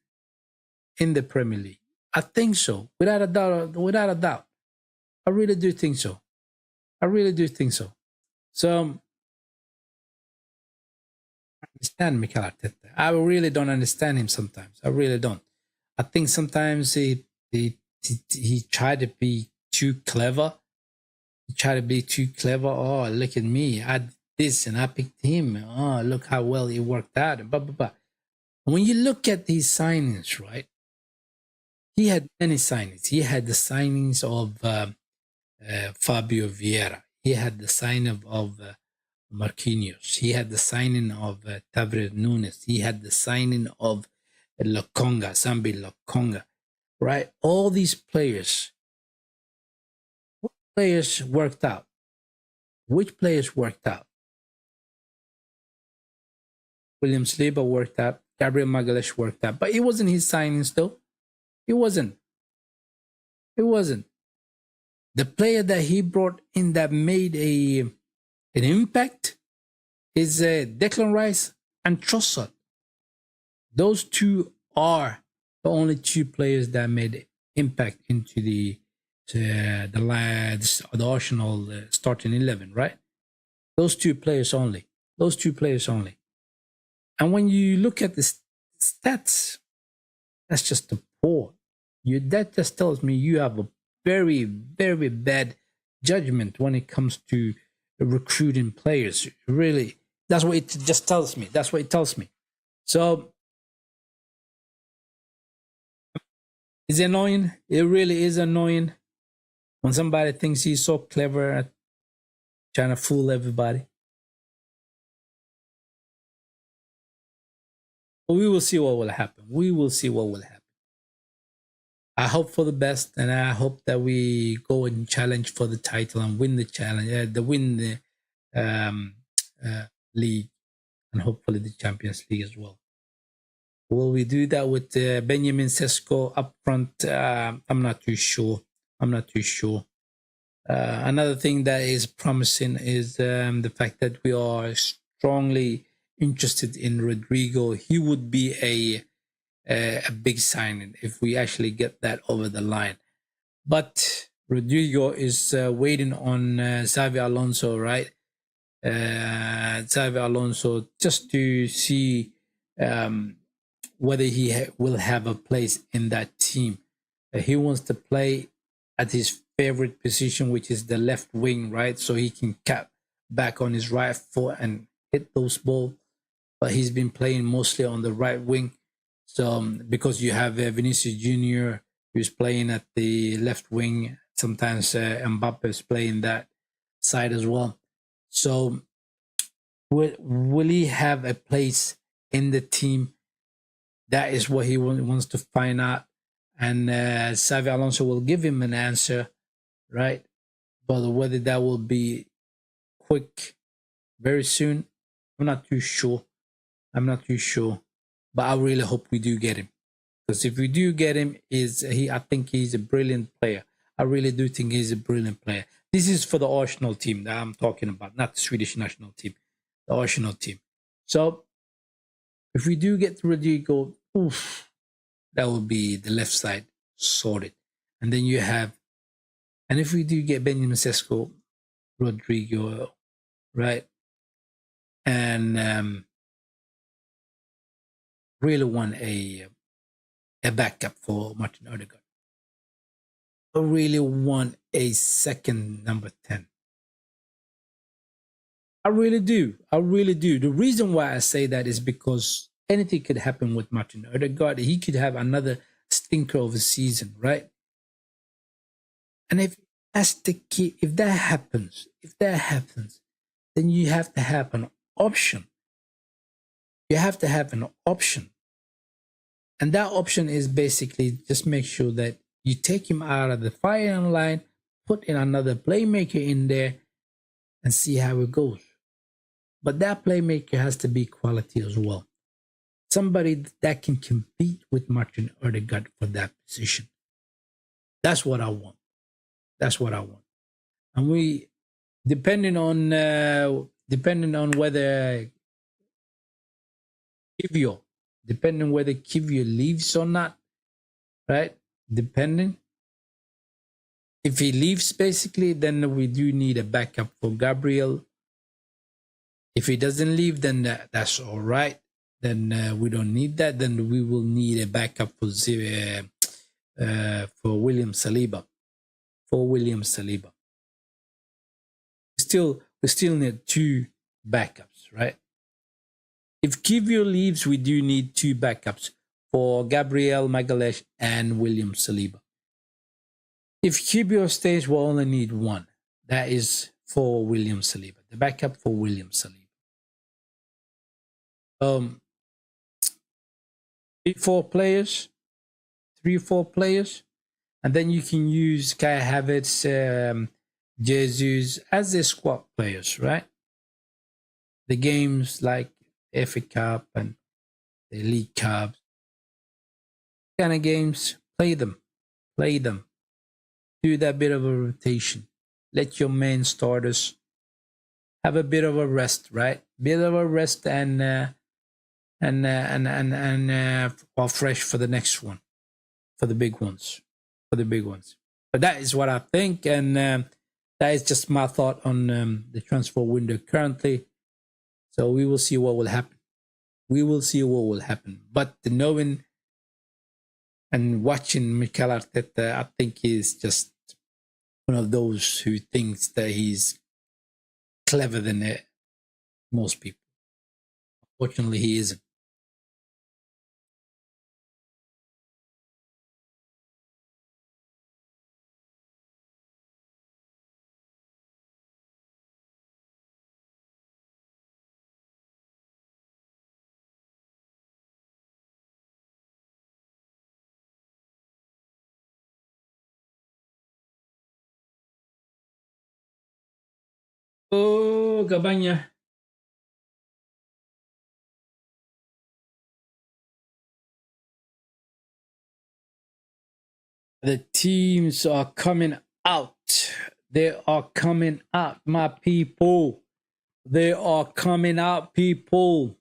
S1: in the Premier League. I think so. Without a doubt. I really do think so. So I understand Mikel Arteta. I really don't understand him sometimes. I really don't. I think sometimes he tried to be too clever. Oh, look at me. I did this and I picked him. Oh, look how well it worked out. And blah, blah, blah. When you look at these signings, right? He had many signings. He had the signings of Fabio Vieira. He had the signing of Marquinhos. He had the signing of Tavares Nunes. He had the signing of Sambi Lokonga. Right? All these players. What players worked out? Which players worked out? William Saliba worked out. Gabriel Magalhaes worked out. But it wasn't his signings though. It wasn't. The player that he brought in that made an impact is Declan Rice and Trossard. Those two are the only two players that made impact into the Arsenal starting 11, right? Those two players only. And when you look at the stats, that's just the poor. That just tells me you have a very, very bad judgment when it comes to recruiting players. Really, that's what it just tells me. That's what it tells me. So it's annoying. It really is annoying when somebody thinks he's so clever at trying to fool everybody. But we will see what will happen. I hope for the best, and I hope that we go and challenge for the title and win the challenge, league, and hopefully the Champions League as well. Will we do that with Benjamin Sesko up front? I'm not too sure. Another thing that is promising is the fact that we are strongly interested in Rodrigo. He would be a big signing if we actually get that over the line. But Rodrigo is waiting on Xavi Alonso, right? Xavi Alonso, just to see whether he will have a place in that team. He wants to play at his favorite position, which is the left wing, right? So he can cap back on his right foot and hit those balls. But he's been playing mostly on the right wing. So because you have Vinicius Jr., who's playing at the left wing. Sometimes Mbappe is playing that side as well. So will he have a place in the team? That is what he wants to find out. And Xavi Alonso will give him an answer, right? But whether that will be quick, very soon, I'm not too sure. I'm not too sure. But I really hope we do get him. Because if we do get him, I think he's a brilliant player. I really do think he's a brilliant player. This is for the Arsenal team that I'm talking about, not the Swedish national team, the Arsenal team. So if we do get Rodrigo, oof, that will be the left side sorted. And then you have, and if we do get Benjamin Sesko, Rodrigo, right? And really want a backup for Martin Odegaard. I really want a second number 10. I really do. I really do. The reason why I say that is because anything could happen with Martin Odegaard. He could have another stinker of a season, right? And if that's the key, if that happens, then you have to have an option. You have to have an option. And that option is basically just make sure that you take him out of the firing line, put in another playmaker in there, and see how it goes. But that playmaker has to be quality as well. Somebody that can compete with Martin Odegaard for that position. That's what I want. That's what I want. And we, depending on whether Kivio, depending whether Kivio leaves or not, right? Depending. If he leaves, basically, then we do need a backup for Gabriel. If he doesn't leave, then that's all right. Then we don't need that. Then we will need a backup for William Saliba. For William Saliba. We still need two backups, right? If Kivio leaves, we do need two backups for Gabriel Magalhaes and William Saliba. If Kivio stays, we'll only need one. That is for William Saliba, the backup for William Saliba. 3-4 players, and then you can use Kai Havertz, Jesus as the squad players, right? The games like FA Cup and the League Cup, kind of games, play them. Do that bit of a rotation. Let your main starters have a bit of a rest, right? Bit of a rest and fresh for the next one, for the big ones. But that is what I think, and that is just my thought on the transfer window currently. So we will see what will happen. But the knowing and watching Mikel Arteta, I think he's just one of those who thinks that he's clever than most people. Unfortunately, he isn't. Oh, Gabanya. The teams are coming out. They are coming out, my people. They are coming out, people.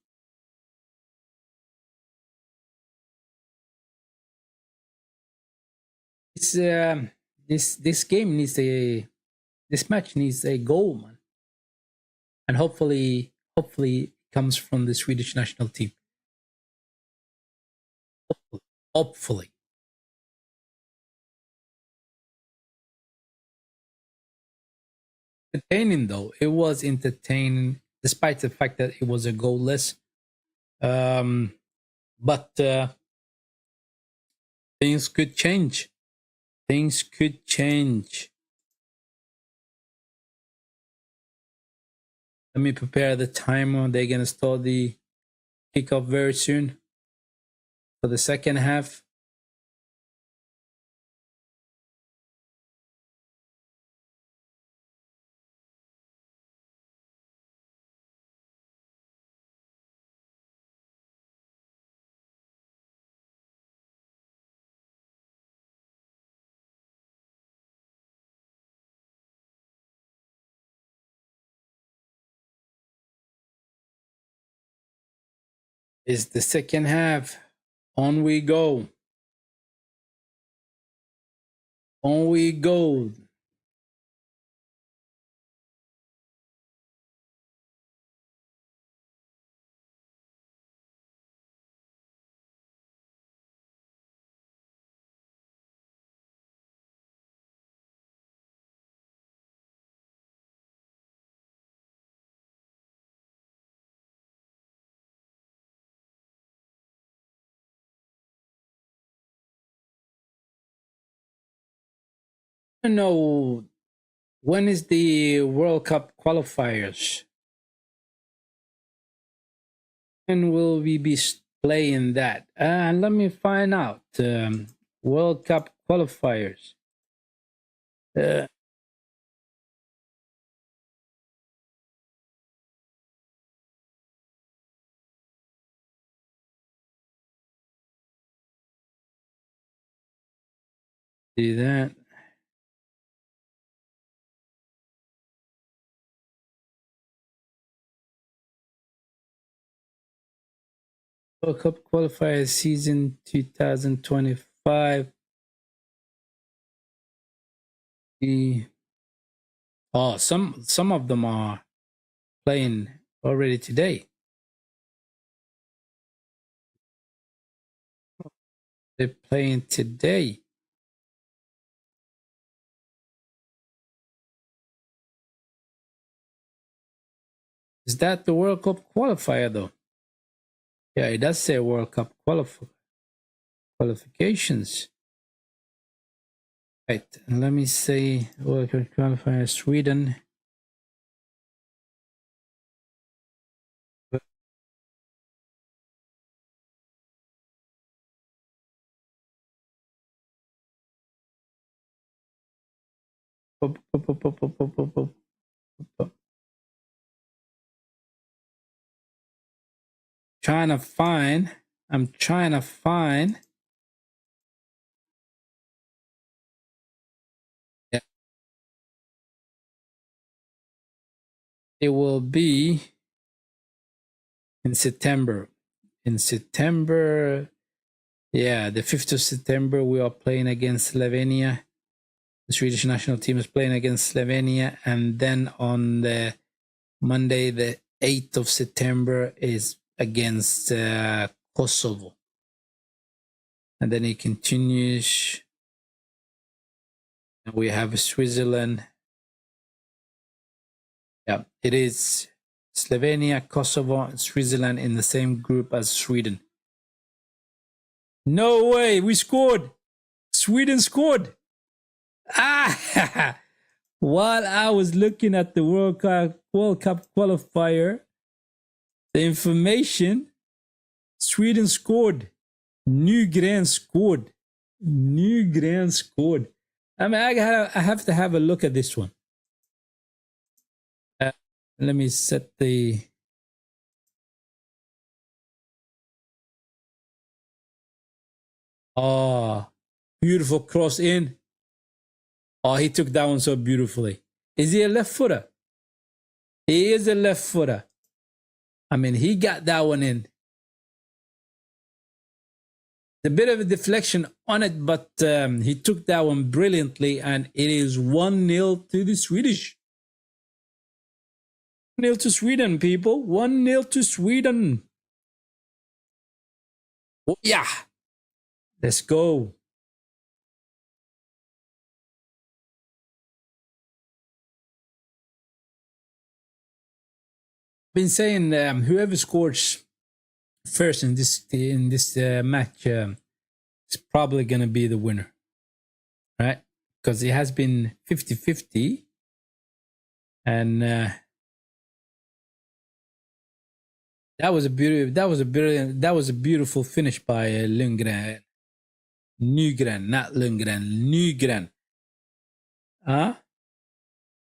S1: This game needs this match needs a goal, man, and hopefully it comes from the Swedish national team. Hopefully. Entertaining though, it was entertaining despite the fact that it was a goalless. But things could change. Things could change. Let me prepare the timer. They're gonna start the kickoff very soon for the second half. Is the second half. On we go. On we go. I don't know, when is the World Cup qualifiers? When will we be playing that? And let me find out. World Cup qualifiers. Uh, See that? World Cup qualifiers season 2025. Some of them are playing already today. They're playing today. Is that the World Cup qualifier though? Yeah, it does say World Cup qualifications. Right, and let me say World Cup qualifier Sweden. Trying to find. I'm trying to find. Yeah. It will be in September. In September, yeah, the 5th of September, we are playing against Slovenia. The Swedish national team is playing against Slovenia. And then on the Monday, the 8th of September, is against Kosovo. And then it continues. And we have Switzerland. Yeah, it is Slovenia, Kosovo, and Switzerland in the same group as Sweden. No way, we scored. Sweden scored. Ah, while I was looking at the World Cup qualifier, the information, Sweden scored. Nygren scored. Nygren scored. I mean, I have to have a look at this one. Let me set the... Oh, beautiful cross in. Oh, he took that one so beautifully. Is he a left footer? He is a left footer. I mean, he got that one in. A bit of a deflection on it, but he took that one brilliantly, and it is 1-0 to the Swedish. 1-0 to Sweden, people. 1-0 to Sweden. Oh, yeah. Let's go. Been saying whoever scores first in this match is probably gonna be the winner, right? Because it has been 50-50. And that was a beautiful finish by Lundgren. Nygren, not Lundgren. Nygren.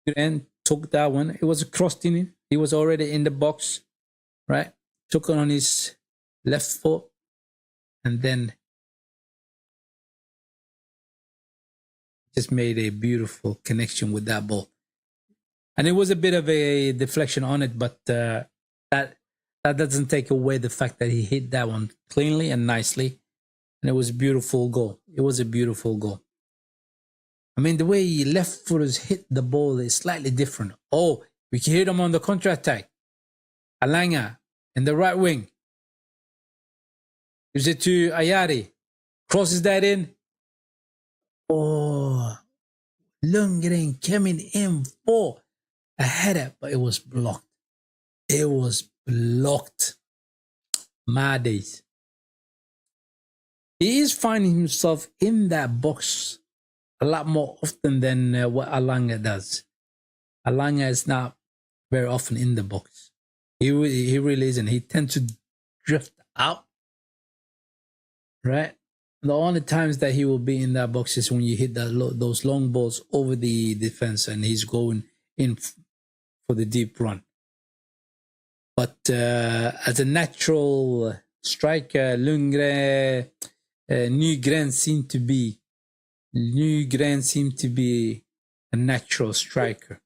S1: Nygren took that one. It was a cross in. He was already in the box, right? Took it on his left foot, and then just made a beautiful connection with that ball. And it was a bit of a deflection on it, but that doesn't take away the fact that he hit that one cleanly and nicely. And it was a beautiful goal. It was a beautiful goal. I mean, the way he left footers hit the ball is slightly different. Oh, we can hit him on the counter-attack. Alanga in the right wing. Gives it to Ayari. Crosses that in. Oh, Lundgren coming in for a header, but it was blocked. It was blocked. My days. He is finding himself in that box a lot more often than what Alanga does. Alanga is not very often in the box. He really isn't. He tends to drift out, right? The only times that he will be in that box is when you hit those long balls over the defense and he's going in for the deep run. But as a natural striker, Nygren seemed to be a natural striker.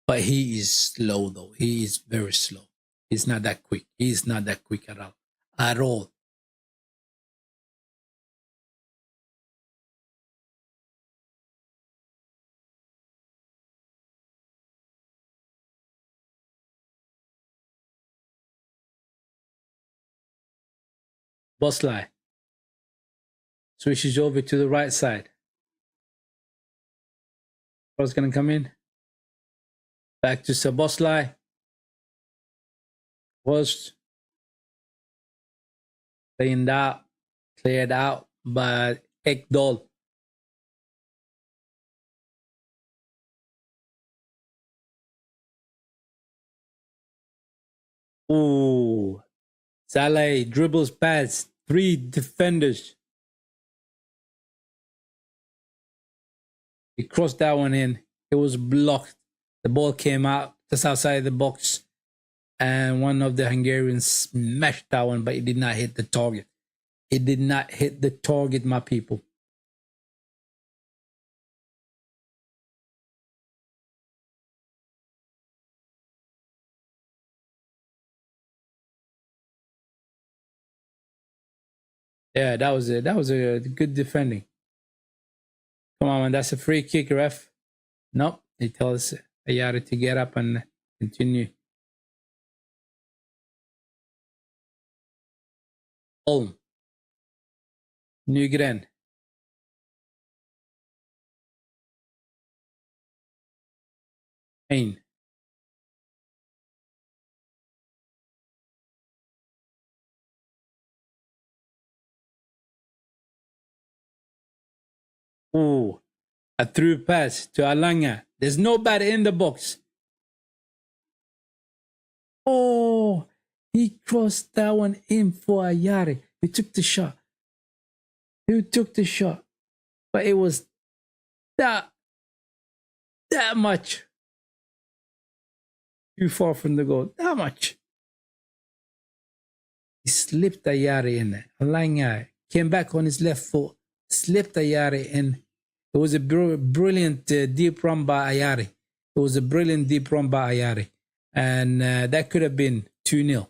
S1: But he is slow, though. He is very slow. He's not that quick. He's not that quick at all. At all. Bosley switches over to the right side. What's going to come in? Back to Saboslai. Was cleared out by Ekdal. Ooh. Saleh dribbles past 3 defenders. He crossed that one in. It was blocked. The ball came out just outside the box. And one of the Hungarians smashed that one, but it did not hit the target. It did not hit the target, my people. Yeah, that was it. That was a good defending. Come on, man. That's a free kick, ref. Nope. He tells Ayari to get up and continue. Holm. Nygren. Payne. Ooh. A through pass to Alanga. There's nobody in the box. Oh, he crossed that one in for Ayari. He took the shot. But it was that much too far from the goal. That much. He slipped Ayari in. Alanga came back on his left foot, slipped Ayari in. It was a brilliant deep run by Ayari. And that could have been 2-0.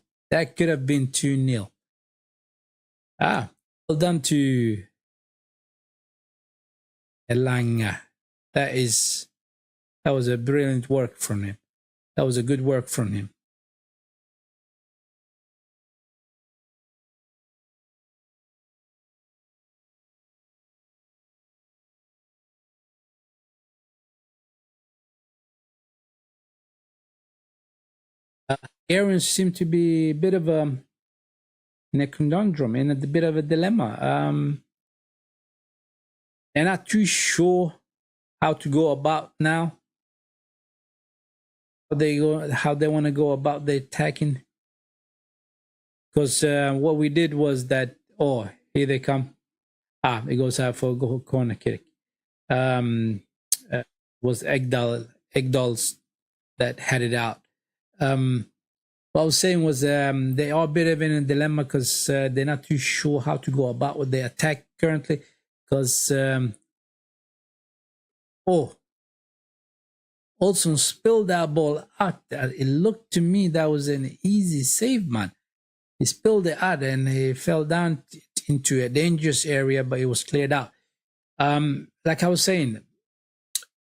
S1: Well done to Elanga. That was a brilliant work from him. That was a good work from him. Aaron seemed to be a bit of in a conundrum, in a bit of a dilemma. They're not too sure how to go about now. How they want to go about the attacking. Because what we did was that, oh, here they come. It goes out for a corner kick. Was Egdal's that had it out. What I was saying was they are a bit of in a dilemma because they're not too sure how to go about with their attack currently. Because Olsen spilled that ball out. It looked to me that was an easy save, man. He spilled it out and he fell down into a dangerous area, but it was cleared out. Like I was saying,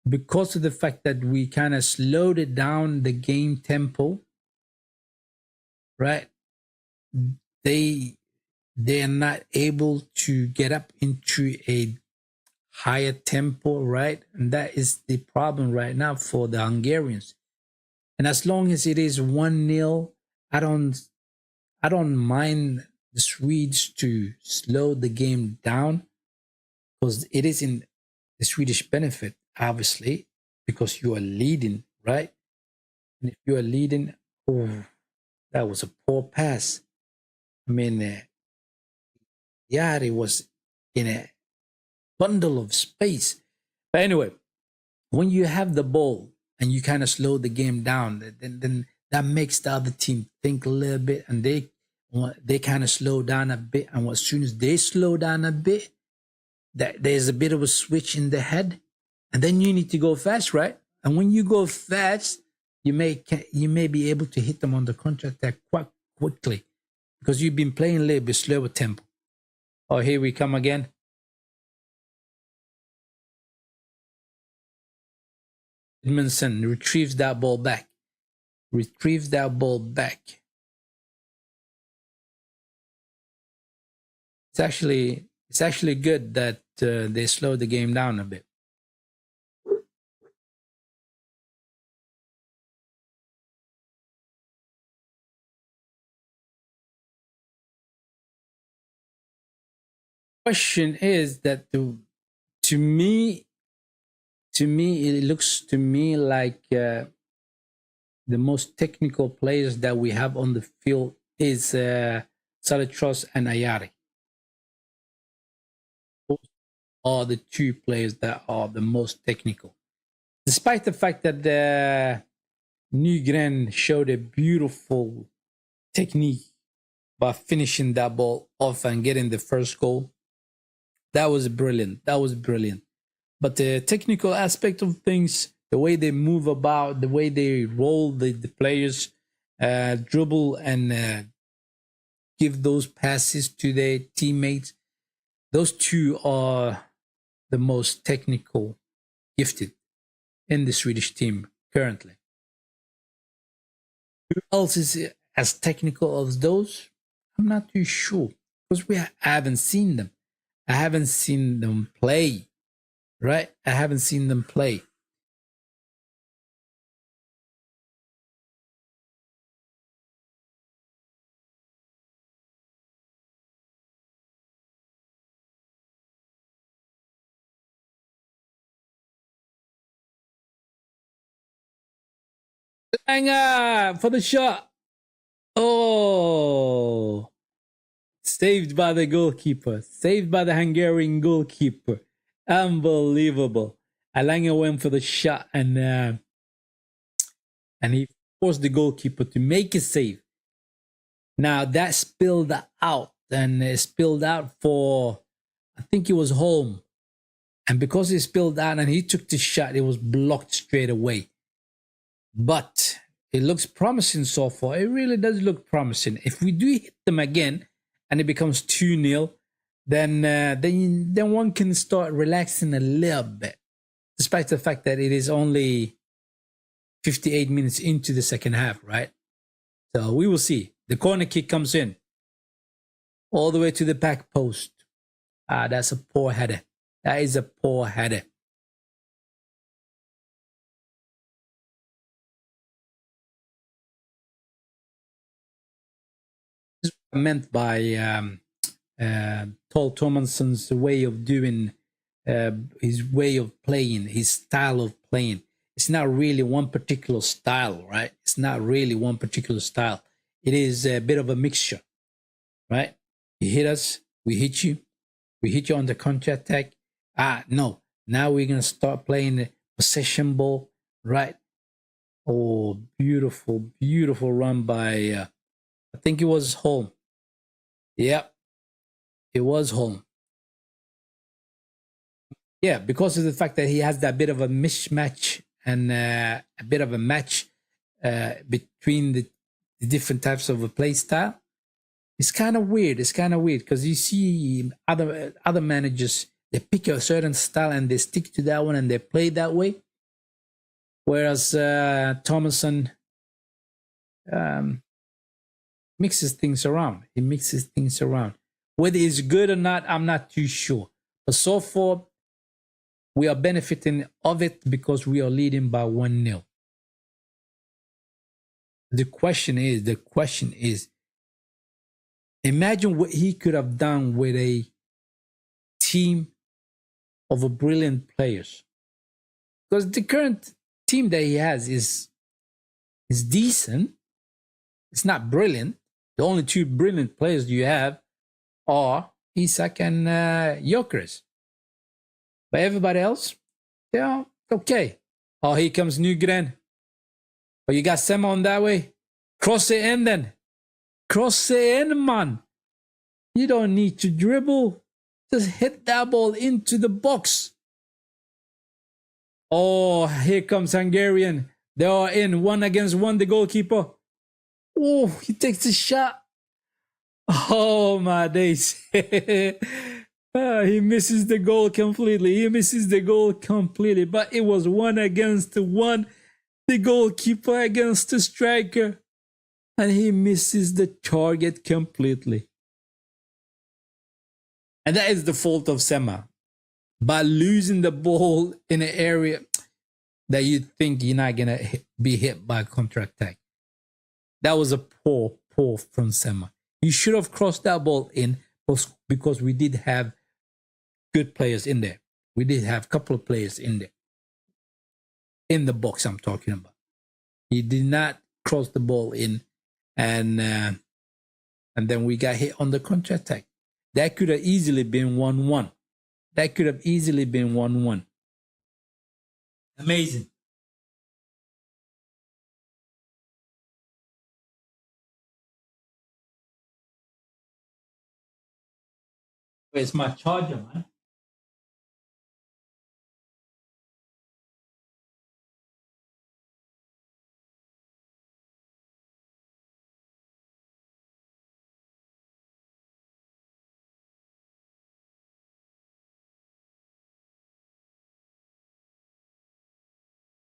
S1: because of the fact that we kind of slowed it down, the game tempo, right? They're not able to get up into a higher tempo, right? And that is the problem right now for the Hungarians. And as long as it is 1-0, I don't mind the Swedes to slow the game down because it is in the Swedish benefit, obviously, because you are leading, right? And if you are leading, oh, that was a poor pass. I mean, it was in a bundle of space. But anyway, when you have the ball and you kind of slow the game down, then that makes the other team think a little bit, and they kind of slow down a bit. And as soon as they slow down a bit, that there's a bit of a switch in the head, and then you need to go fast, right? And when you go fast, you may be able to hit them on the counter attack quite quickly because you've been playing a little bit slower tempo. Oh, here we come again. Edmondson retrieves that ball back. It's actually good that they slow the game down a bit. Question is that to me it looks to me like the most technical players that we have on the field is Saletros and Ayari. Those are the two players that are the most technical, despite the fact that Nygren showed a beautiful technique by finishing that ball off and getting the first goal. That was brilliant. But the technical aspect of things, the way they move about, the way they roll the players, dribble and give those passes to their teammates, those two are the most technical, gifted in the Swedish team currently. Who else is as technical as those? I'm not too sure because I haven't seen them. I haven't seen them play, right? I haven't seen them play. Langer for the shot. Oh, saved by the goalkeeper. Saved by the Hungarian goalkeeper. Unbelievable. Alanga went for the shot and he forced the goalkeeper to make a save. Now that spilled out and it spilled out for, I think it was home. And because it spilled out and he took the shot, it was blocked straight away. But it looks promising so far. It really does look promising. If we do hit them again and it becomes 2-0, then one can start relaxing a little bit, despite the fact that it is only 58 minutes into the second half, right? So we will see. The corner kick comes in all the way to the back post. That's a poor header. That is a poor header. This is what I meant by Tol Thomasson's way of doing his way of playing, his style of playing. It's not really one particular style, right? It's not really one particular style. It is a bit of a mixture, right? You hit us, we hit you, we hit you on the counter attack. No. Now we're gonna start playing the possession ball, right? Oh, beautiful, beautiful run by I think it was Home. Yep, it was Home. Yeah, because of the fact that he has that bit of a mismatch and a bit of a match between the different types of a play style. It's kind of weird. It's kind of weird because you see other managers, they pick a certain style and they stick to that one and they play that way. Whereas Thomason um, mixes things around. He mixes things around. Whether it's good or not, I'm not too sure. But so far, we are benefiting of it because we are leading by 1-0. The question is, imagine what he could have done with a team of a brilliant players. Because the current team that he has is decent. It's not brilliant. The only two brilliant players you have are Isak and Gyökeres. But everybody else, they are okay. Oh, here comes Nygren. Oh, you got Sema on that way. Cross it in then. Cross it in, man. You don't need to dribble. Just hit that ball into the box. Oh, here comes Hungarian. They are in 1-against-1, the goalkeeper. Oh, he takes a shot. Oh, my days. He misses the goal completely. He misses the goal completely. But it was 1-against-1. The goalkeeper against the striker. And he misses the target completely. And that is the fault of Sema. By losing the ball in an area that you think you're not going to be hit by a counter attack. That was a poor from Sema. You should have crossed that ball in because we did have good players in there. We did have a couple of players in there. In the box I'm talking about. He did not cross the ball in and then we got hit on the counter attack. That could have easily been 1-1. That could have easily been 1-1. Amazing. Where's my charger, man?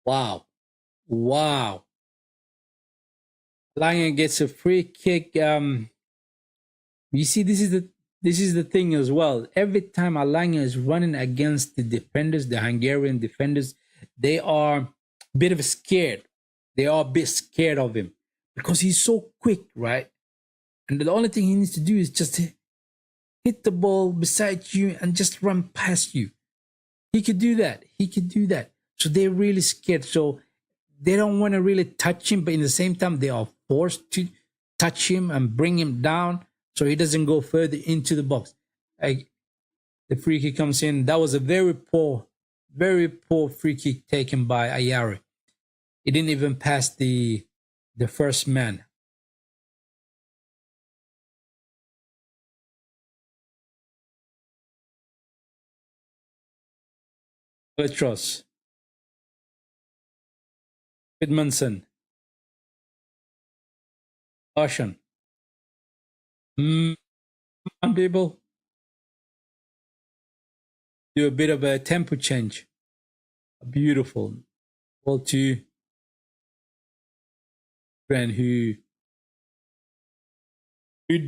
S1: Wow. Wow. Lion gets a free kick. You see, this is the thing as well. Every time Alanya is running against the defenders, the Hungarian defenders, they are a bit of scared. They are a bit scared of him because he's so quick, right? And the only thing he needs to do is just hit the ball beside you and just run past you. He could do that. He could do that. So they're really scared. So they don't want to really touch him, but in the same time, they are forced to touch him and bring him down so he doesn't go further into the box. The free kick comes in. That was a very poor free kick taken by Ayari. He didn't even pass the first man. Petros, Edmondson, Ocean. People do a bit of a tempo change. Beautiful. Ball to Brand who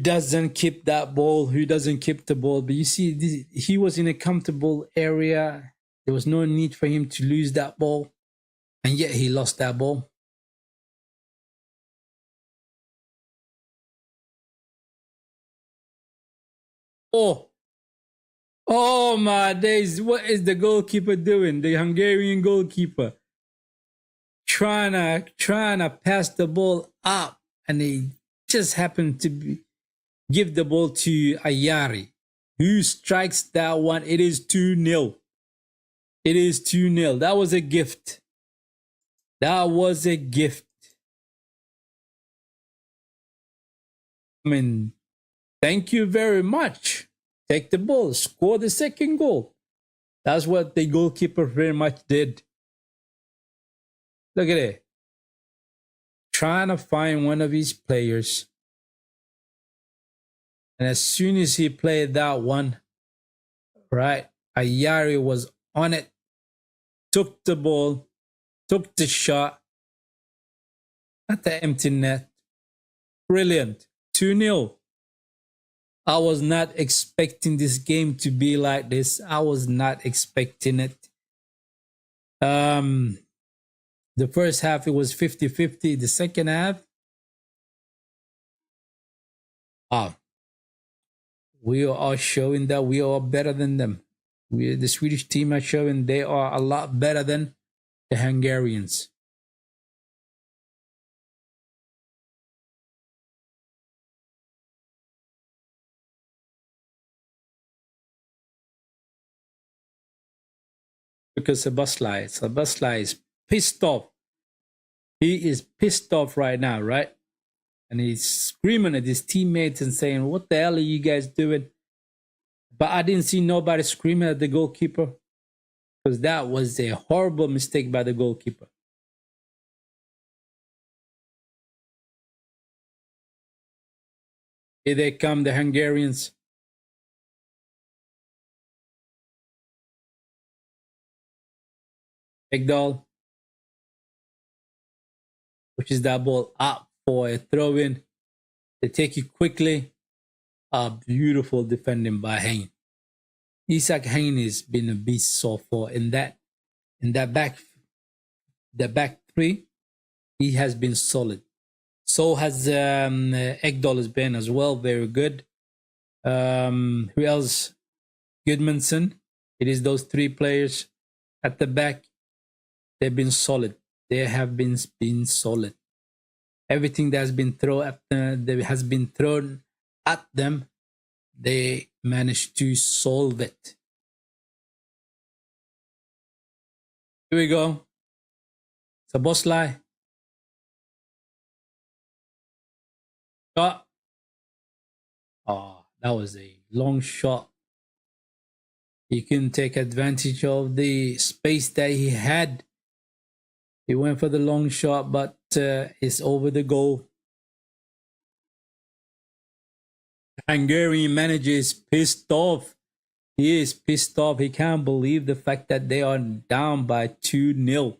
S1: doesn't keep that ball, who doesn't keep the ball. But you see, he was in a comfortable area. There was no need for him to lose that ball. And yet he lost that ball. Oh, Oh my days! What is the goalkeeper doing? The Hungarian goalkeeper trying to pass the ball up, and he just happened to give the ball to Ayari, who strikes that one. It is 2-0. It is 2-0. That was a gift. That was a gift. I mean, thank you very much. Take the ball, score the second goal. That's what the goalkeeper very much did. Look at it. Trying to find one of his players. And as soon as he played that one, right, Ayari was on it, took the ball, took the shot at the empty net. Brilliant. 2-0. I was not expecting this game to be like this. I was not expecting it. The first half, it was 50-50. The second half, we are showing that we are better than them. The Swedish team are showing they are a lot better than the Hungarians. Because Sabasla is pissed off. He is pissed off right now, right? And he's screaming at his teammates and saying, "What the hell are you guys doing?" But I didn't see nobody screaming at the goalkeeper, because that was a horrible mistake by the goalkeeper. Here they come, the Hungarians. Ekdal pushes that ball up for a throw in. They take it quickly. A beautiful defending by Hain. Isak Hain has been a beast so far in that back three. He has been solid. So has Ekdal has been as well, very good. Who else? Goodmanson. It is those three players at the back. They've been solid. They have been solid. Everything that has been thrown at them, they managed to solve it. Here we go. It's a boss lie. Shot. Oh, that was a long shot. He couldn't take advantage of the space that he had. He went for the long shot, but it's over the goal. Hungarian manager is pissed off. He is pissed off. He can't believe the fact that they are down by 2-0.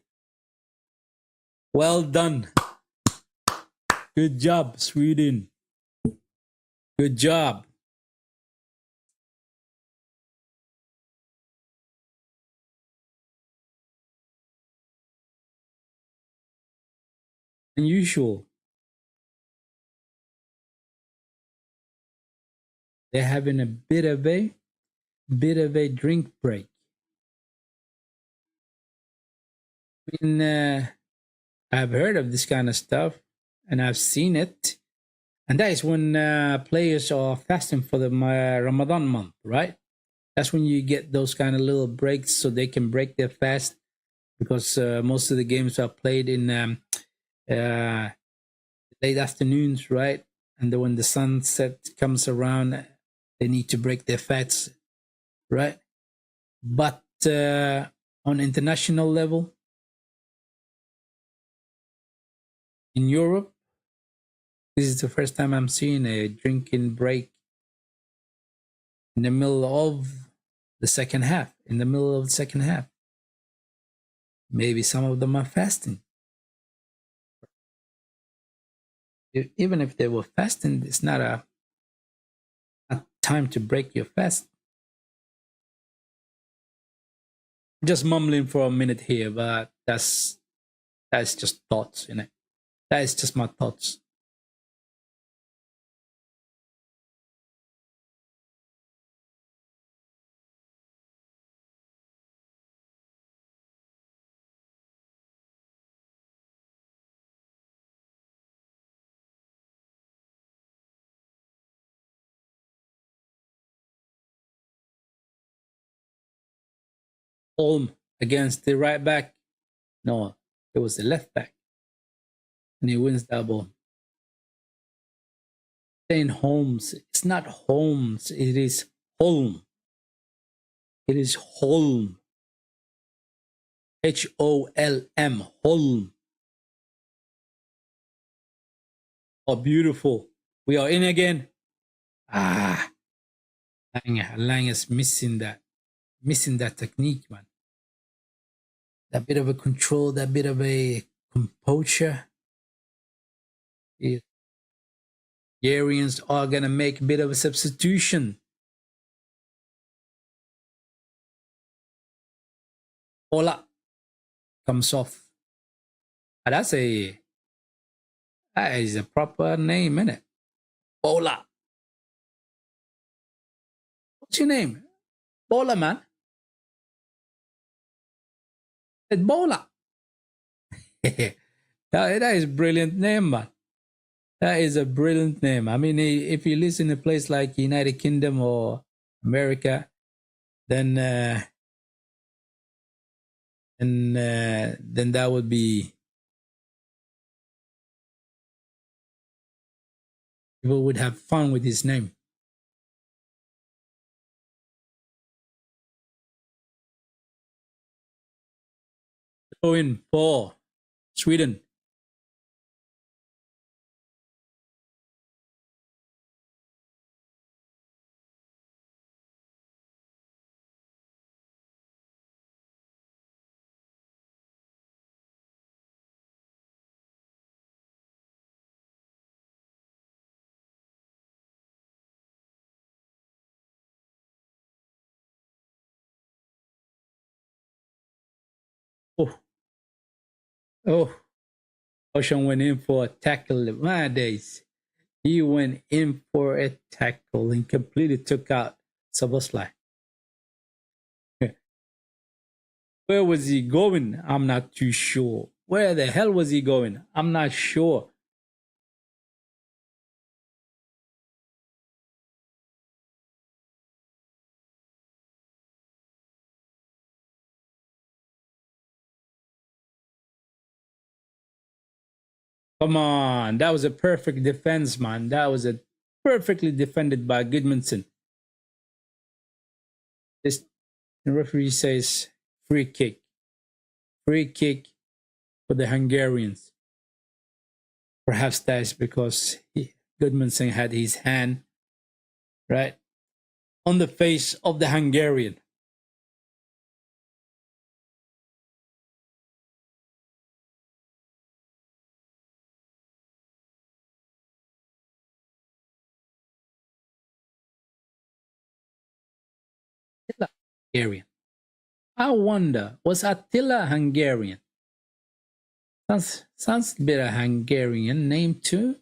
S1: Well done. Good job, Sweden. Good job. Unusual. They're having a bit of a drink break. I mean, I've heard of this kind of stuff and I've seen it. And that is when players are fasting for the Ramadan month, right? That's when you get those kind of little breaks so they can break their fast, because most of the games are played in late afternoons, right? And then when the sunset comes around, they need to break their fats, right? But on international level, in Europe, this is the first time I'm seeing a drinking break in the middle of the second half. Maybe some of them are fasting. Even if they were fasting, it's not a time to break your fast. Just mumbling for a minute here, but that's just thoughts, you know. That is just my thoughts. Holm against the right back. No, it was the left back. And he wins that ball. Saying Holmes. It's not Holmes. It is Holm. It is Holm. Holm. Holm. Oh, beautiful. We are in again. Ah, Lang is missing that technique, man. That bit of a control, that bit of a composure. The Hungarians are gonna make a bit of a substitution. Ola comes off. That is a proper name, isn't it? Bola. What's your name? Bola, man. It's Bola. that is a brilliant name, man. That is a brilliant name. I mean, if you listen to a place like United Kingdom or America, then that would be, people would have fun with his name. Throw in for Sweden. Oh, oh, Ocean went in for a tackle. My days. He went in for a tackle and completely took out Saboslai. Where was he going? I'm not too sure. Where the hell was he going? I'm not sure. Come on. That was a perfect defense, man. That was a perfectly defended by Goodmanson. This the referee says free kick. Free kick for the Hungarians. Perhaps that is because Goodmanson had his hand right on the face of the Hungarian. Hungarian. I wonder, was Attila Hungarian? Sounds a bit of Hungarian name too.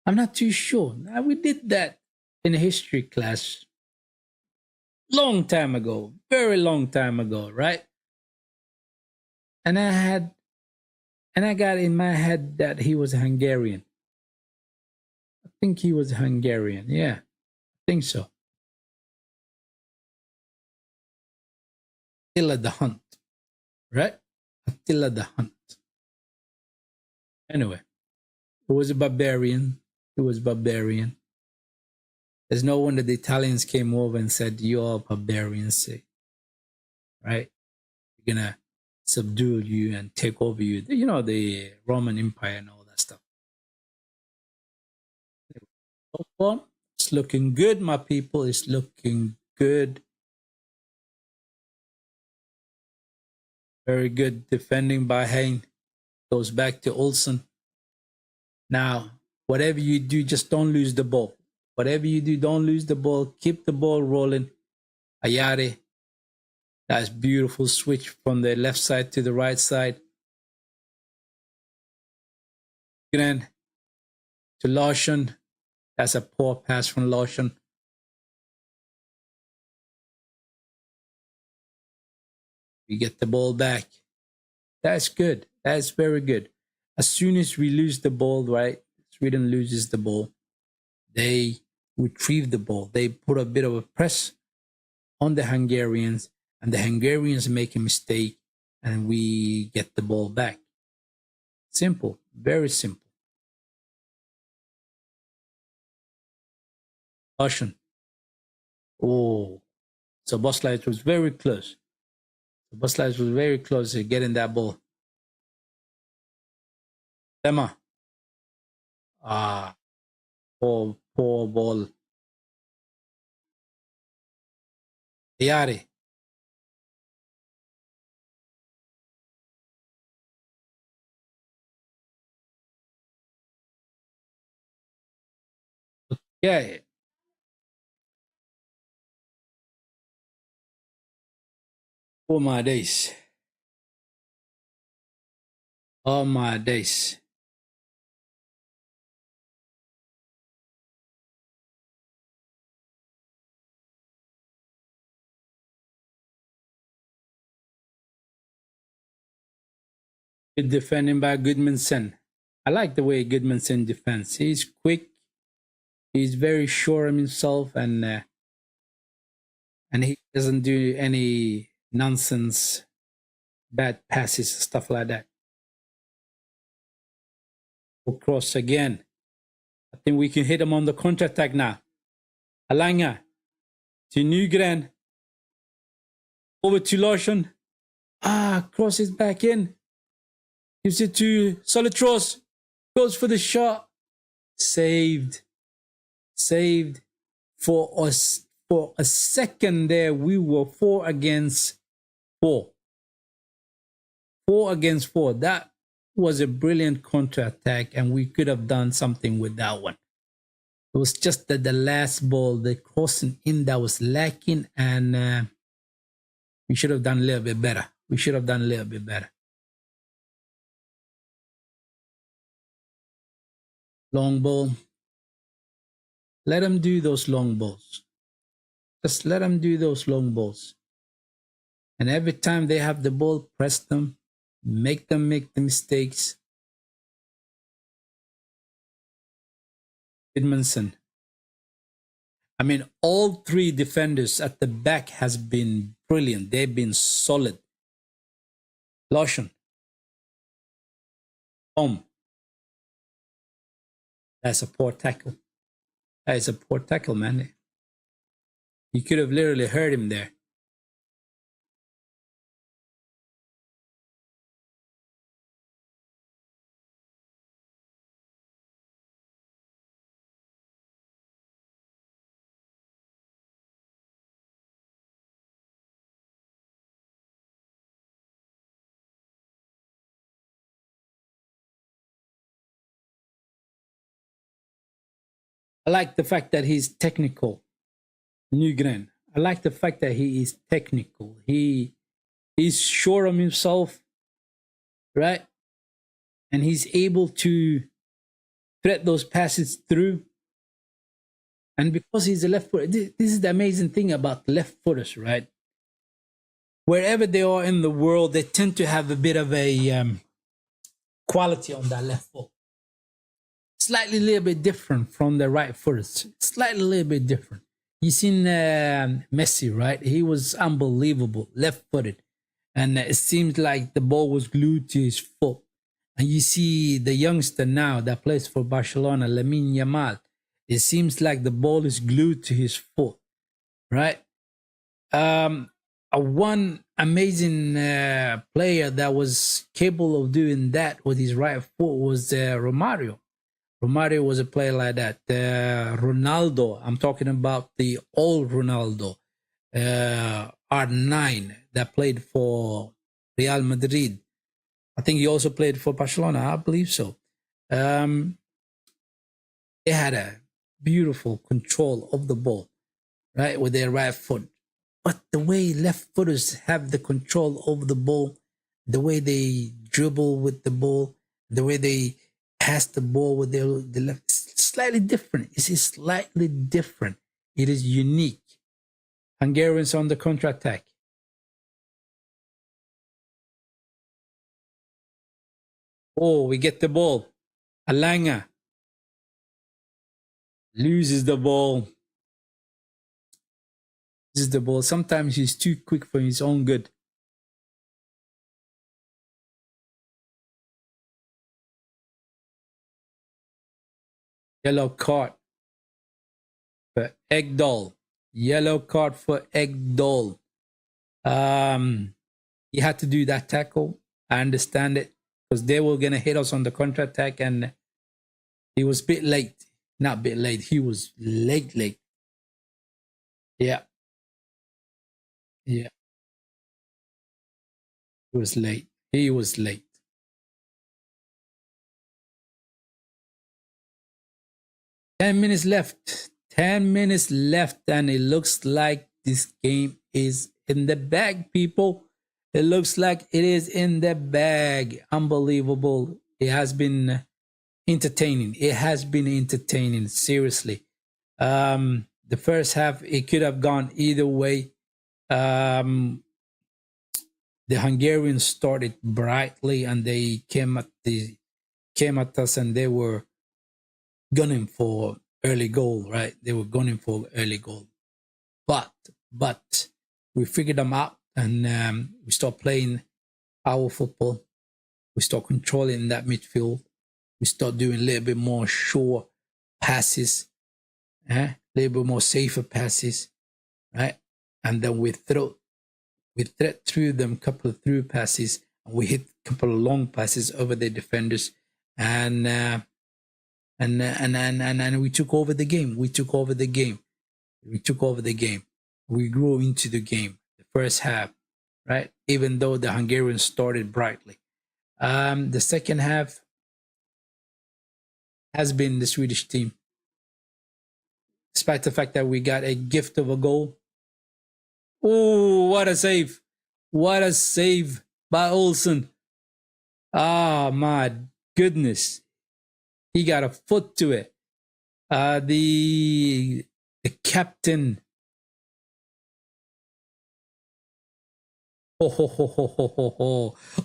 S1: I'm not too sure. We did that in a history class long time ago, very long time ago, right? And I got in my head that he was Hungarian. I think he was Hungarian. Yeah, I think so. Attila the Hunt, right? Attila the Hunt. Anyway, it was a barbarian. It was barbarian. There's no wonder the Italians came over and said, "You're barbarians, right? We're gonna subdue you and take over you." You know, the Roman Empire and all that stuff. So far, it's looking good, my people. It's looking good. Very good defending by Hein. Goes back to Olsen. Now, whatever you do, just don't lose the ball. Whatever you do, don't lose the ball. Keep the ball rolling. Ayare. That's beautiful switch from the left side to the right side. Grand to Larsen. That's a poor pass from Larsen. We get the ball back. That's good. That's very good. As soon as we lose the ball, right? Sweden loses the ball. They retrieve the ball. They put a bit of a press on the Hungarians, and the Hungarians make a mistake, and we get the ball back. Simple, very simple. Caution. Oh, so Boslite was very close. Boslite was very close to getting that ball. Emma. Ah, poor ball. Yari. Yeah. Oh my days. Oh my days. Good defending by Goodmanson. I like the way Goodmanson defends. He's quick. He's very sure of himself, and he doesn't do any nonsense, bad passes, stuff like that. We'll cross again. I think we can hit him on the counter attack now. Alanga to Nygren. Over to Larsson. Cross is back in. Gives it to Solitros. Goes for the shot. Saved. For us. For a second there, we were 4 against 4. 4 against 4. That was a brilliant counter-attack, and we could have done something with that one. It was just that the last ball, the crossing in, that was lacking, and we should have done a little bit better. Long ball. Let them do those long balls. Just let them do those long balls. And every time they have the ball, press them make the mistakes. Edmondson. I mean, all 3 defenders at the back has been brilliant. They've been solid. Larsson. That's a poor tackle. That is a poor tackle, man. You could have literally hurt him there. I like the fact that he's technical. Nygren. I like the fact that he is technical. He's sure of himself, right? And he's able to thread those passes through. And because he's a left footer, this is the amazing thing about left footers, right? Wherever they are in the world, they tend to have a bit of a quality on that left foot. Slightly a little bit different from the right footers. Slightly a little bit different. You seen Messi, right? He was unbelievable, left-footed. And it seems like the ball was glued to his foot. And you see the youngster now that plays for Barcelona, Lamine Yamal. It seems like the ball is glued to his foot, right? One amazing player that was capable of doing that with his right foot was Romario. Romario was a player like that. Ronaldo, I'm talking about the old Ronaldo, R9, that played for Real Madrid. I think he also played for Barcelona, I believe so. They had a beautiful control of the ball, right, with their right foot. But the way left footers have the control over the ball, the way they dribble with the ball, the way they pass the ball with the left, it's slightly different. It is slightly different. It is unique. Hungarians on the counter-attack. Oh, we get the ball. Alanga loses the ball. This is the ball. Sometimes he's too quick for his own good. Yellow card for Ekdal. Yellow card for Ekdal. He had to do that tackle. I understand it because they were gonna hit us on the counter attack, and he was a bit late. Not a bit late. He was late. Yeah. Yeah. He was late. He was late. 10 minutes left. 10 minutes left, and it looks like this game is in the bag, people. It looks like it is in the bag. Unbelievable. It has been entertaining. It has been entertaining, seriously. The first half, it could have gone either way. The Hungarians started brightly, and they came at us, and they were gunning for early goal, right? They were gunning for early goal, but we figured them out, and we start playing our football. We start controlling that midfield. We start doing a little bit more sure passes, a little bit more safer passes, right? And then we thread through them a couple of through passes, and we hit a couple of long passes over the defenders, and we took over the game. We took over the game. We grew into the game, the first half, right? Even though the Hungarians started brightly. The second half has been the Swedish team. Despite the fact that we got a gift of a goal. Oh, what a save. What a save by Olsen. Ah, my goodness. He got a foot to it. The captain.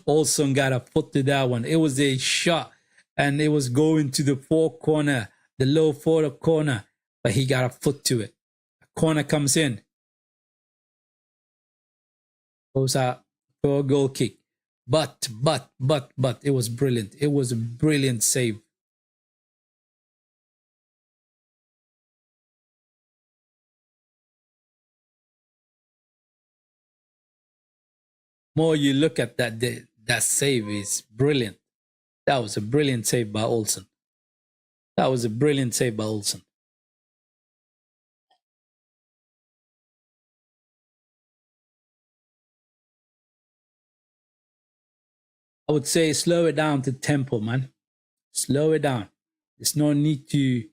S1: Olsen got a foot to that one. It was a shot, and it was going to the far corner, the low forward corner, but he got a foot to it. A corner comes in. Goes out for a goal kick. But it was brilliant. It was a brilliant save. More you look at that save is brilliant. That was a brilliant save by Olsen. That was a brilliant save by Olsen. I would say slow it down to tempo, man. Slow it down. There's no need to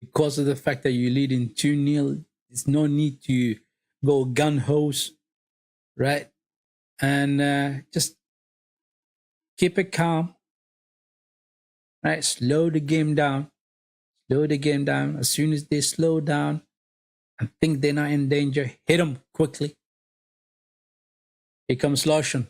S1: because of the fact that you're leading 2-0, there's no need to go gun hose, right? And just keep it calm, right? Slow the game down. Slow the game down. As soon as they slow down and think they're not in danger, hit them quickly. Here comes Larsen.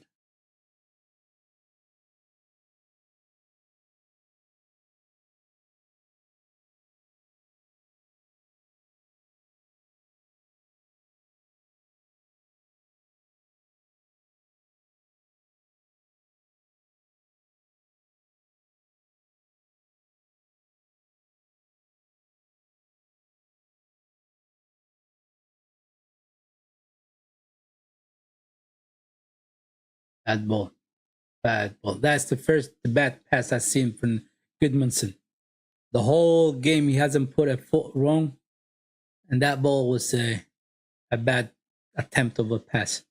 S1: Bad ball. Bad ball. That's the bad pass I've seen from Goodmanson. The whole game, he hasn't put a foot wrong. And that ball was a bad attempt of a pass.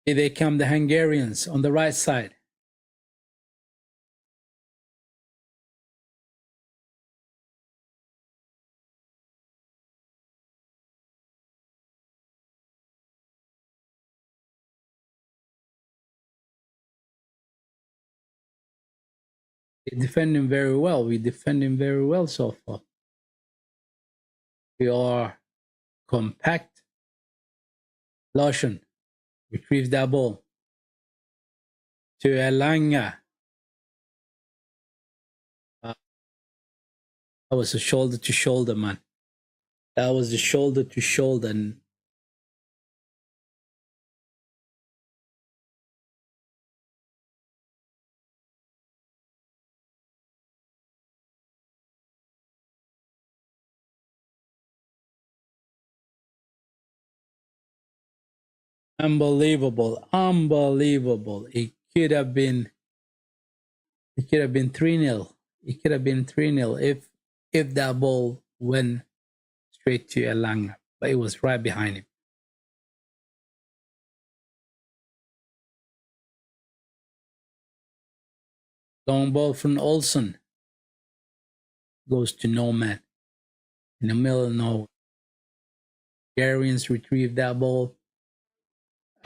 S1: Here they come, the Hungarians on the right side. They defend him very well. We defend him very well so far. We are compact. Larsen retrieves that ball to Elanga. That was a shoulder to shoulder, man. That was the shoulder to shoulder. And unbelievable. Unbelievable. It could have been 3-0. It could have been 3-0 if that ball went straight to Elanga. But it was right behind him. Long ball from Olsen. Goes to no man. In the middle of nowhere. Hungarians retrieve that ball.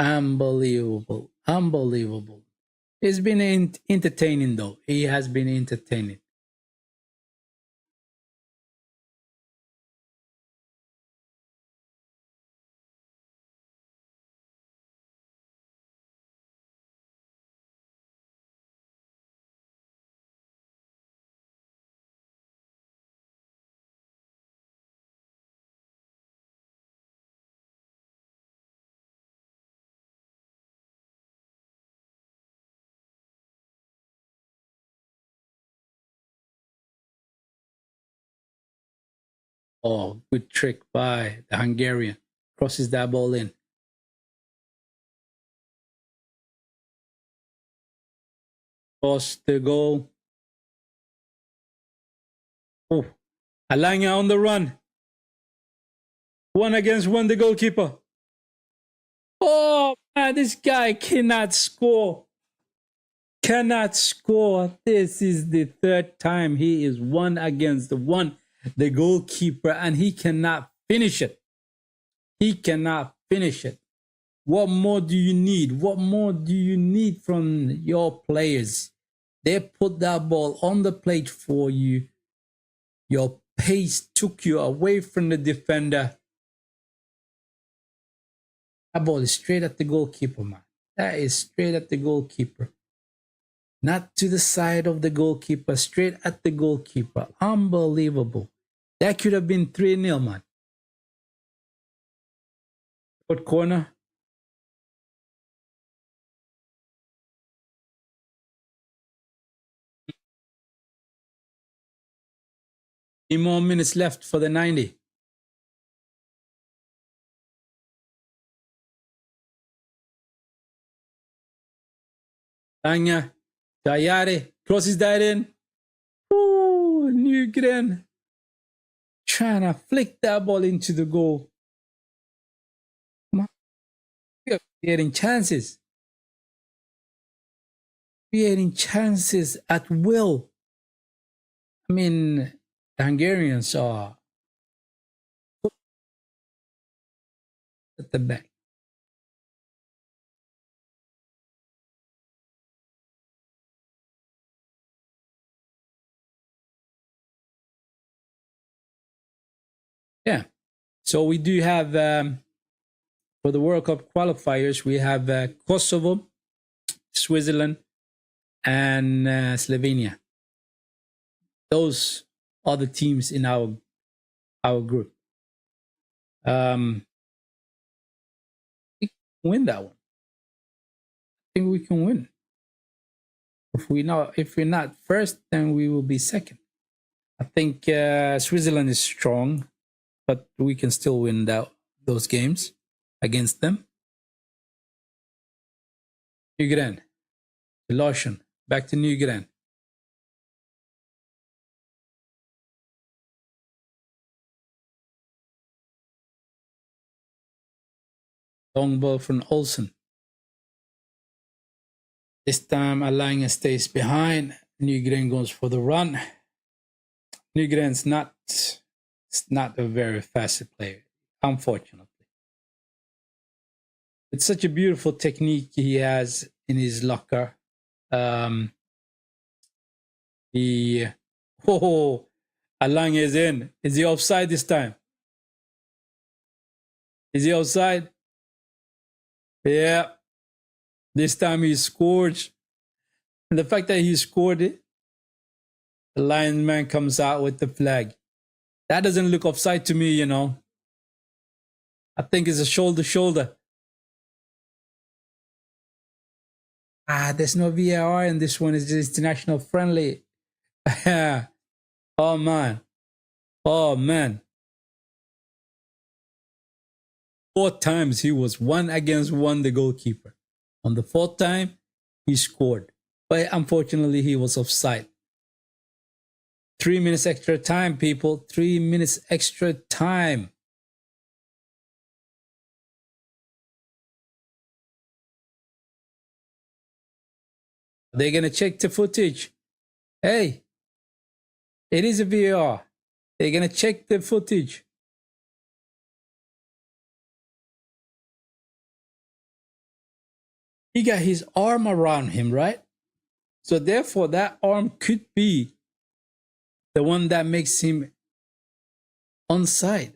S1: Unbelievable. Unbelievable. It's been entertaining, though. He has been entertaining. Oh, good trick by the Hungarian. Crosses that ball in. Cross the goal. Oh, Alanya on the run. 1-against-1, the goalkeeper. Oh, man, this guy cannot score. Cannot score. This is the third time he is 1-against-1, the goalkeeper, and he cannot finish it. He cannot finish it. What more do you need? What more do you need from your players? They put that ball on the plate for you. Your pace took you away from the defender. That ball is straight at the goalkeeper, man. That is straight at the goalkeeper. Not to the side of the goalkeeper, straight at the goalkeeper. Unbelievable. That could have been 3-0, man. Short corner. Any more minutes left for the 90. Anya, Tayari, crosses that in. Ooh, Nygren. Trying to flick that ball into the goal. We're creating chances. Creating chances at will. I mean, the Hungarians are at the back. Yeah. So we do have, for the World Cup qualifiers, we have Kosovo, Switzerland, and Slovenia. Those are the teams in our group. We can win that one. I think we can win. If we're not first, then we will be second. I think Switzerland is strong, but we can still win those games against them. Nygren, Larsen, back to Nygren. Long ball from Olsen. This time Alanya stays behind. Nygren goes for the run. Nygren's not a very fast player, unfortunately. It's such a beautiful technique he has in his locker. Alanya is in. Is he offside this time? Is he offside? Yeah. This time he scored. And the fact that he scored it, The lineman comes out with the flag. That doesn't look offside to me, you know. I think it's a shoulder. There's no VAR in this one. It's just international friendly. Oh, man. Oh, man. 4 times he was 1-against-1, the goalkeeper. On the 4th time, he scored. But unfortunately, he was offside. 3 minutes extra time, people. 3 minutes extra time. They're going to check the footage. Hey, it is a VAR. They're going to check the footage. He got his arm around him, right? So therefore, that arm could be the one that makes him onside.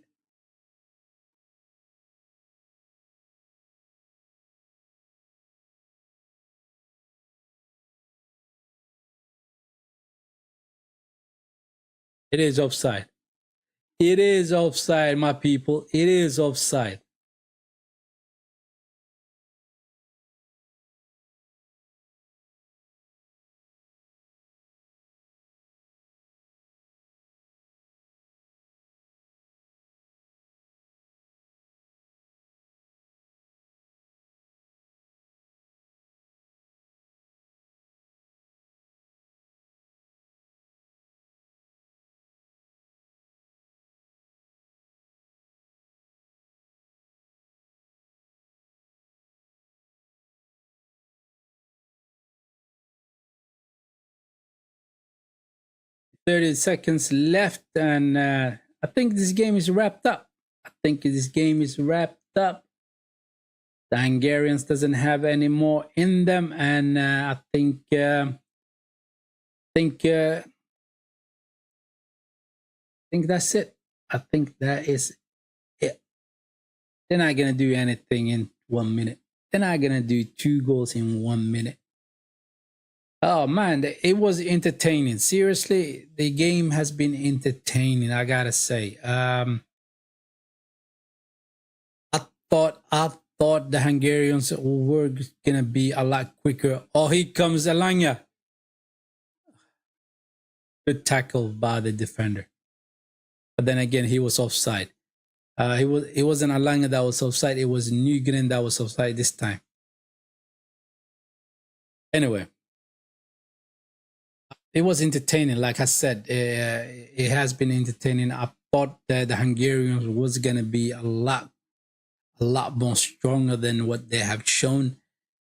S1: It is offside. It is offside, my people. It is offside. Thirty seconds left, and I think this game is wrapped up. The Hungarians doesn't have any more in them, and I think that's it. I think that is it. They're not gonna do anything in 1 minute. They're not gonna do 2 goals in 1 minute. Oh man, it was entertaining. Seriously, the game has been entertaining. I gotta say. I thought the Hungarians were gonna be a lot quicker. Oh, here comes Alanya. Good tackle by the defender. But then again, he was offside. It wasn't Alanya that was offside. It was Nygren that was offside this time. Anyway, it was entertaining. Like I said, it has been entertaining. I thought that the Hungarians was gonna be a lot more stronger than what they have shown.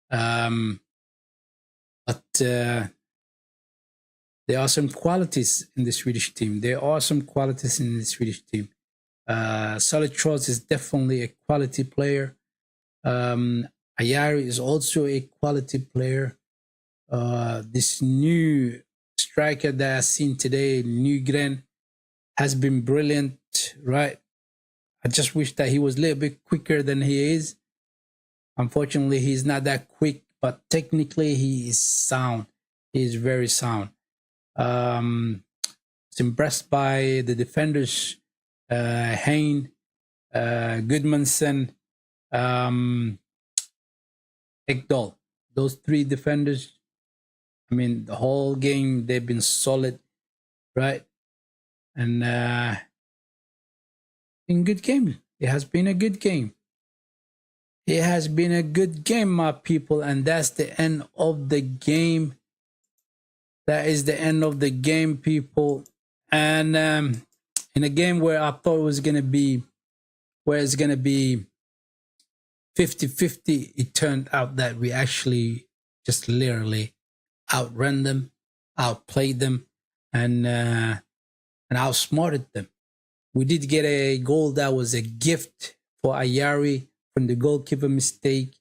S1: But there are some qualities in the Swedish team. Solid is definitely a quality player. Ayari is also a quality player. This new striker that I've seen today, Nygren, has been brilliant, right? I just wish that he was a little bit quicker than he is. Unfortunately, he's not that quick, but technically he is sound. He is very sound. I was impressed by the defenders, Hein, Goodmanson, Ekdal. Those 3 defenders, I mean, the whole game, they've been solid, right? And in good game. It has been a good game. It has been a good game, my people, and that's the end of the game. That is the end of the game, people. And in a game where I thought it was gonna be 50-50, it turned out that we actually just literally outran them, outplayed them, and outsmarted them. We did get a goal that was a gift for Ayari from the goalkeeper mistake.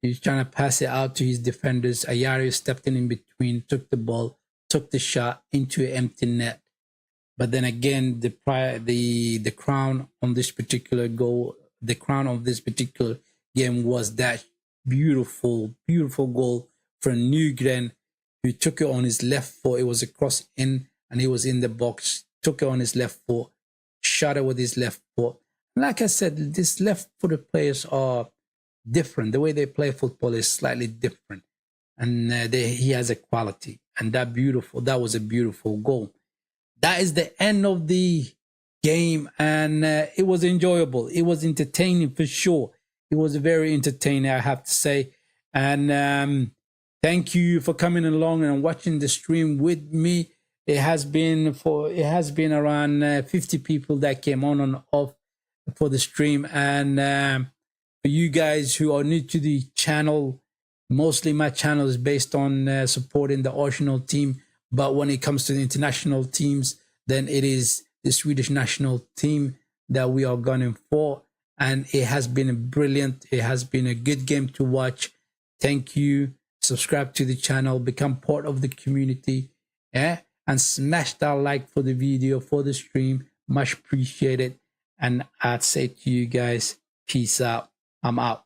S1: He's trying to pass it out to his defenders. Ayari stepped in between, took the ball, took the shot into an empty net. But then again, the crown on this particular goal, the crown of this particular game was that beautiful goal from Nygren. who took it on his left foot. It was a cross in, and he was in the box. Took it on his left foot, shot it with his left foot. Like I said, these left-footed players are different. The way they play football is slightly different, and he has a quality. And that was a beautiful goal. That is the end of the game, and it was enjoyable. It was entertaining for sure. It was very entertaining, I have to say. And thank you for coming along and watching the stream with me. It has been around 50 people that came on and off for the stream. And for you guys who are new to the channel, mostly my channel is based on supporting the Arsenal team. But when it comes to the international teams, then it is the Swedish national team that we are gunning for. And it has been brilliant. It has been a good game to watch. Thank you. Subscribe to the channel. Become part of the community. And smash that like for the video, for the stream. Much appreciated. And I'd say to you guys, peace out. I'm out.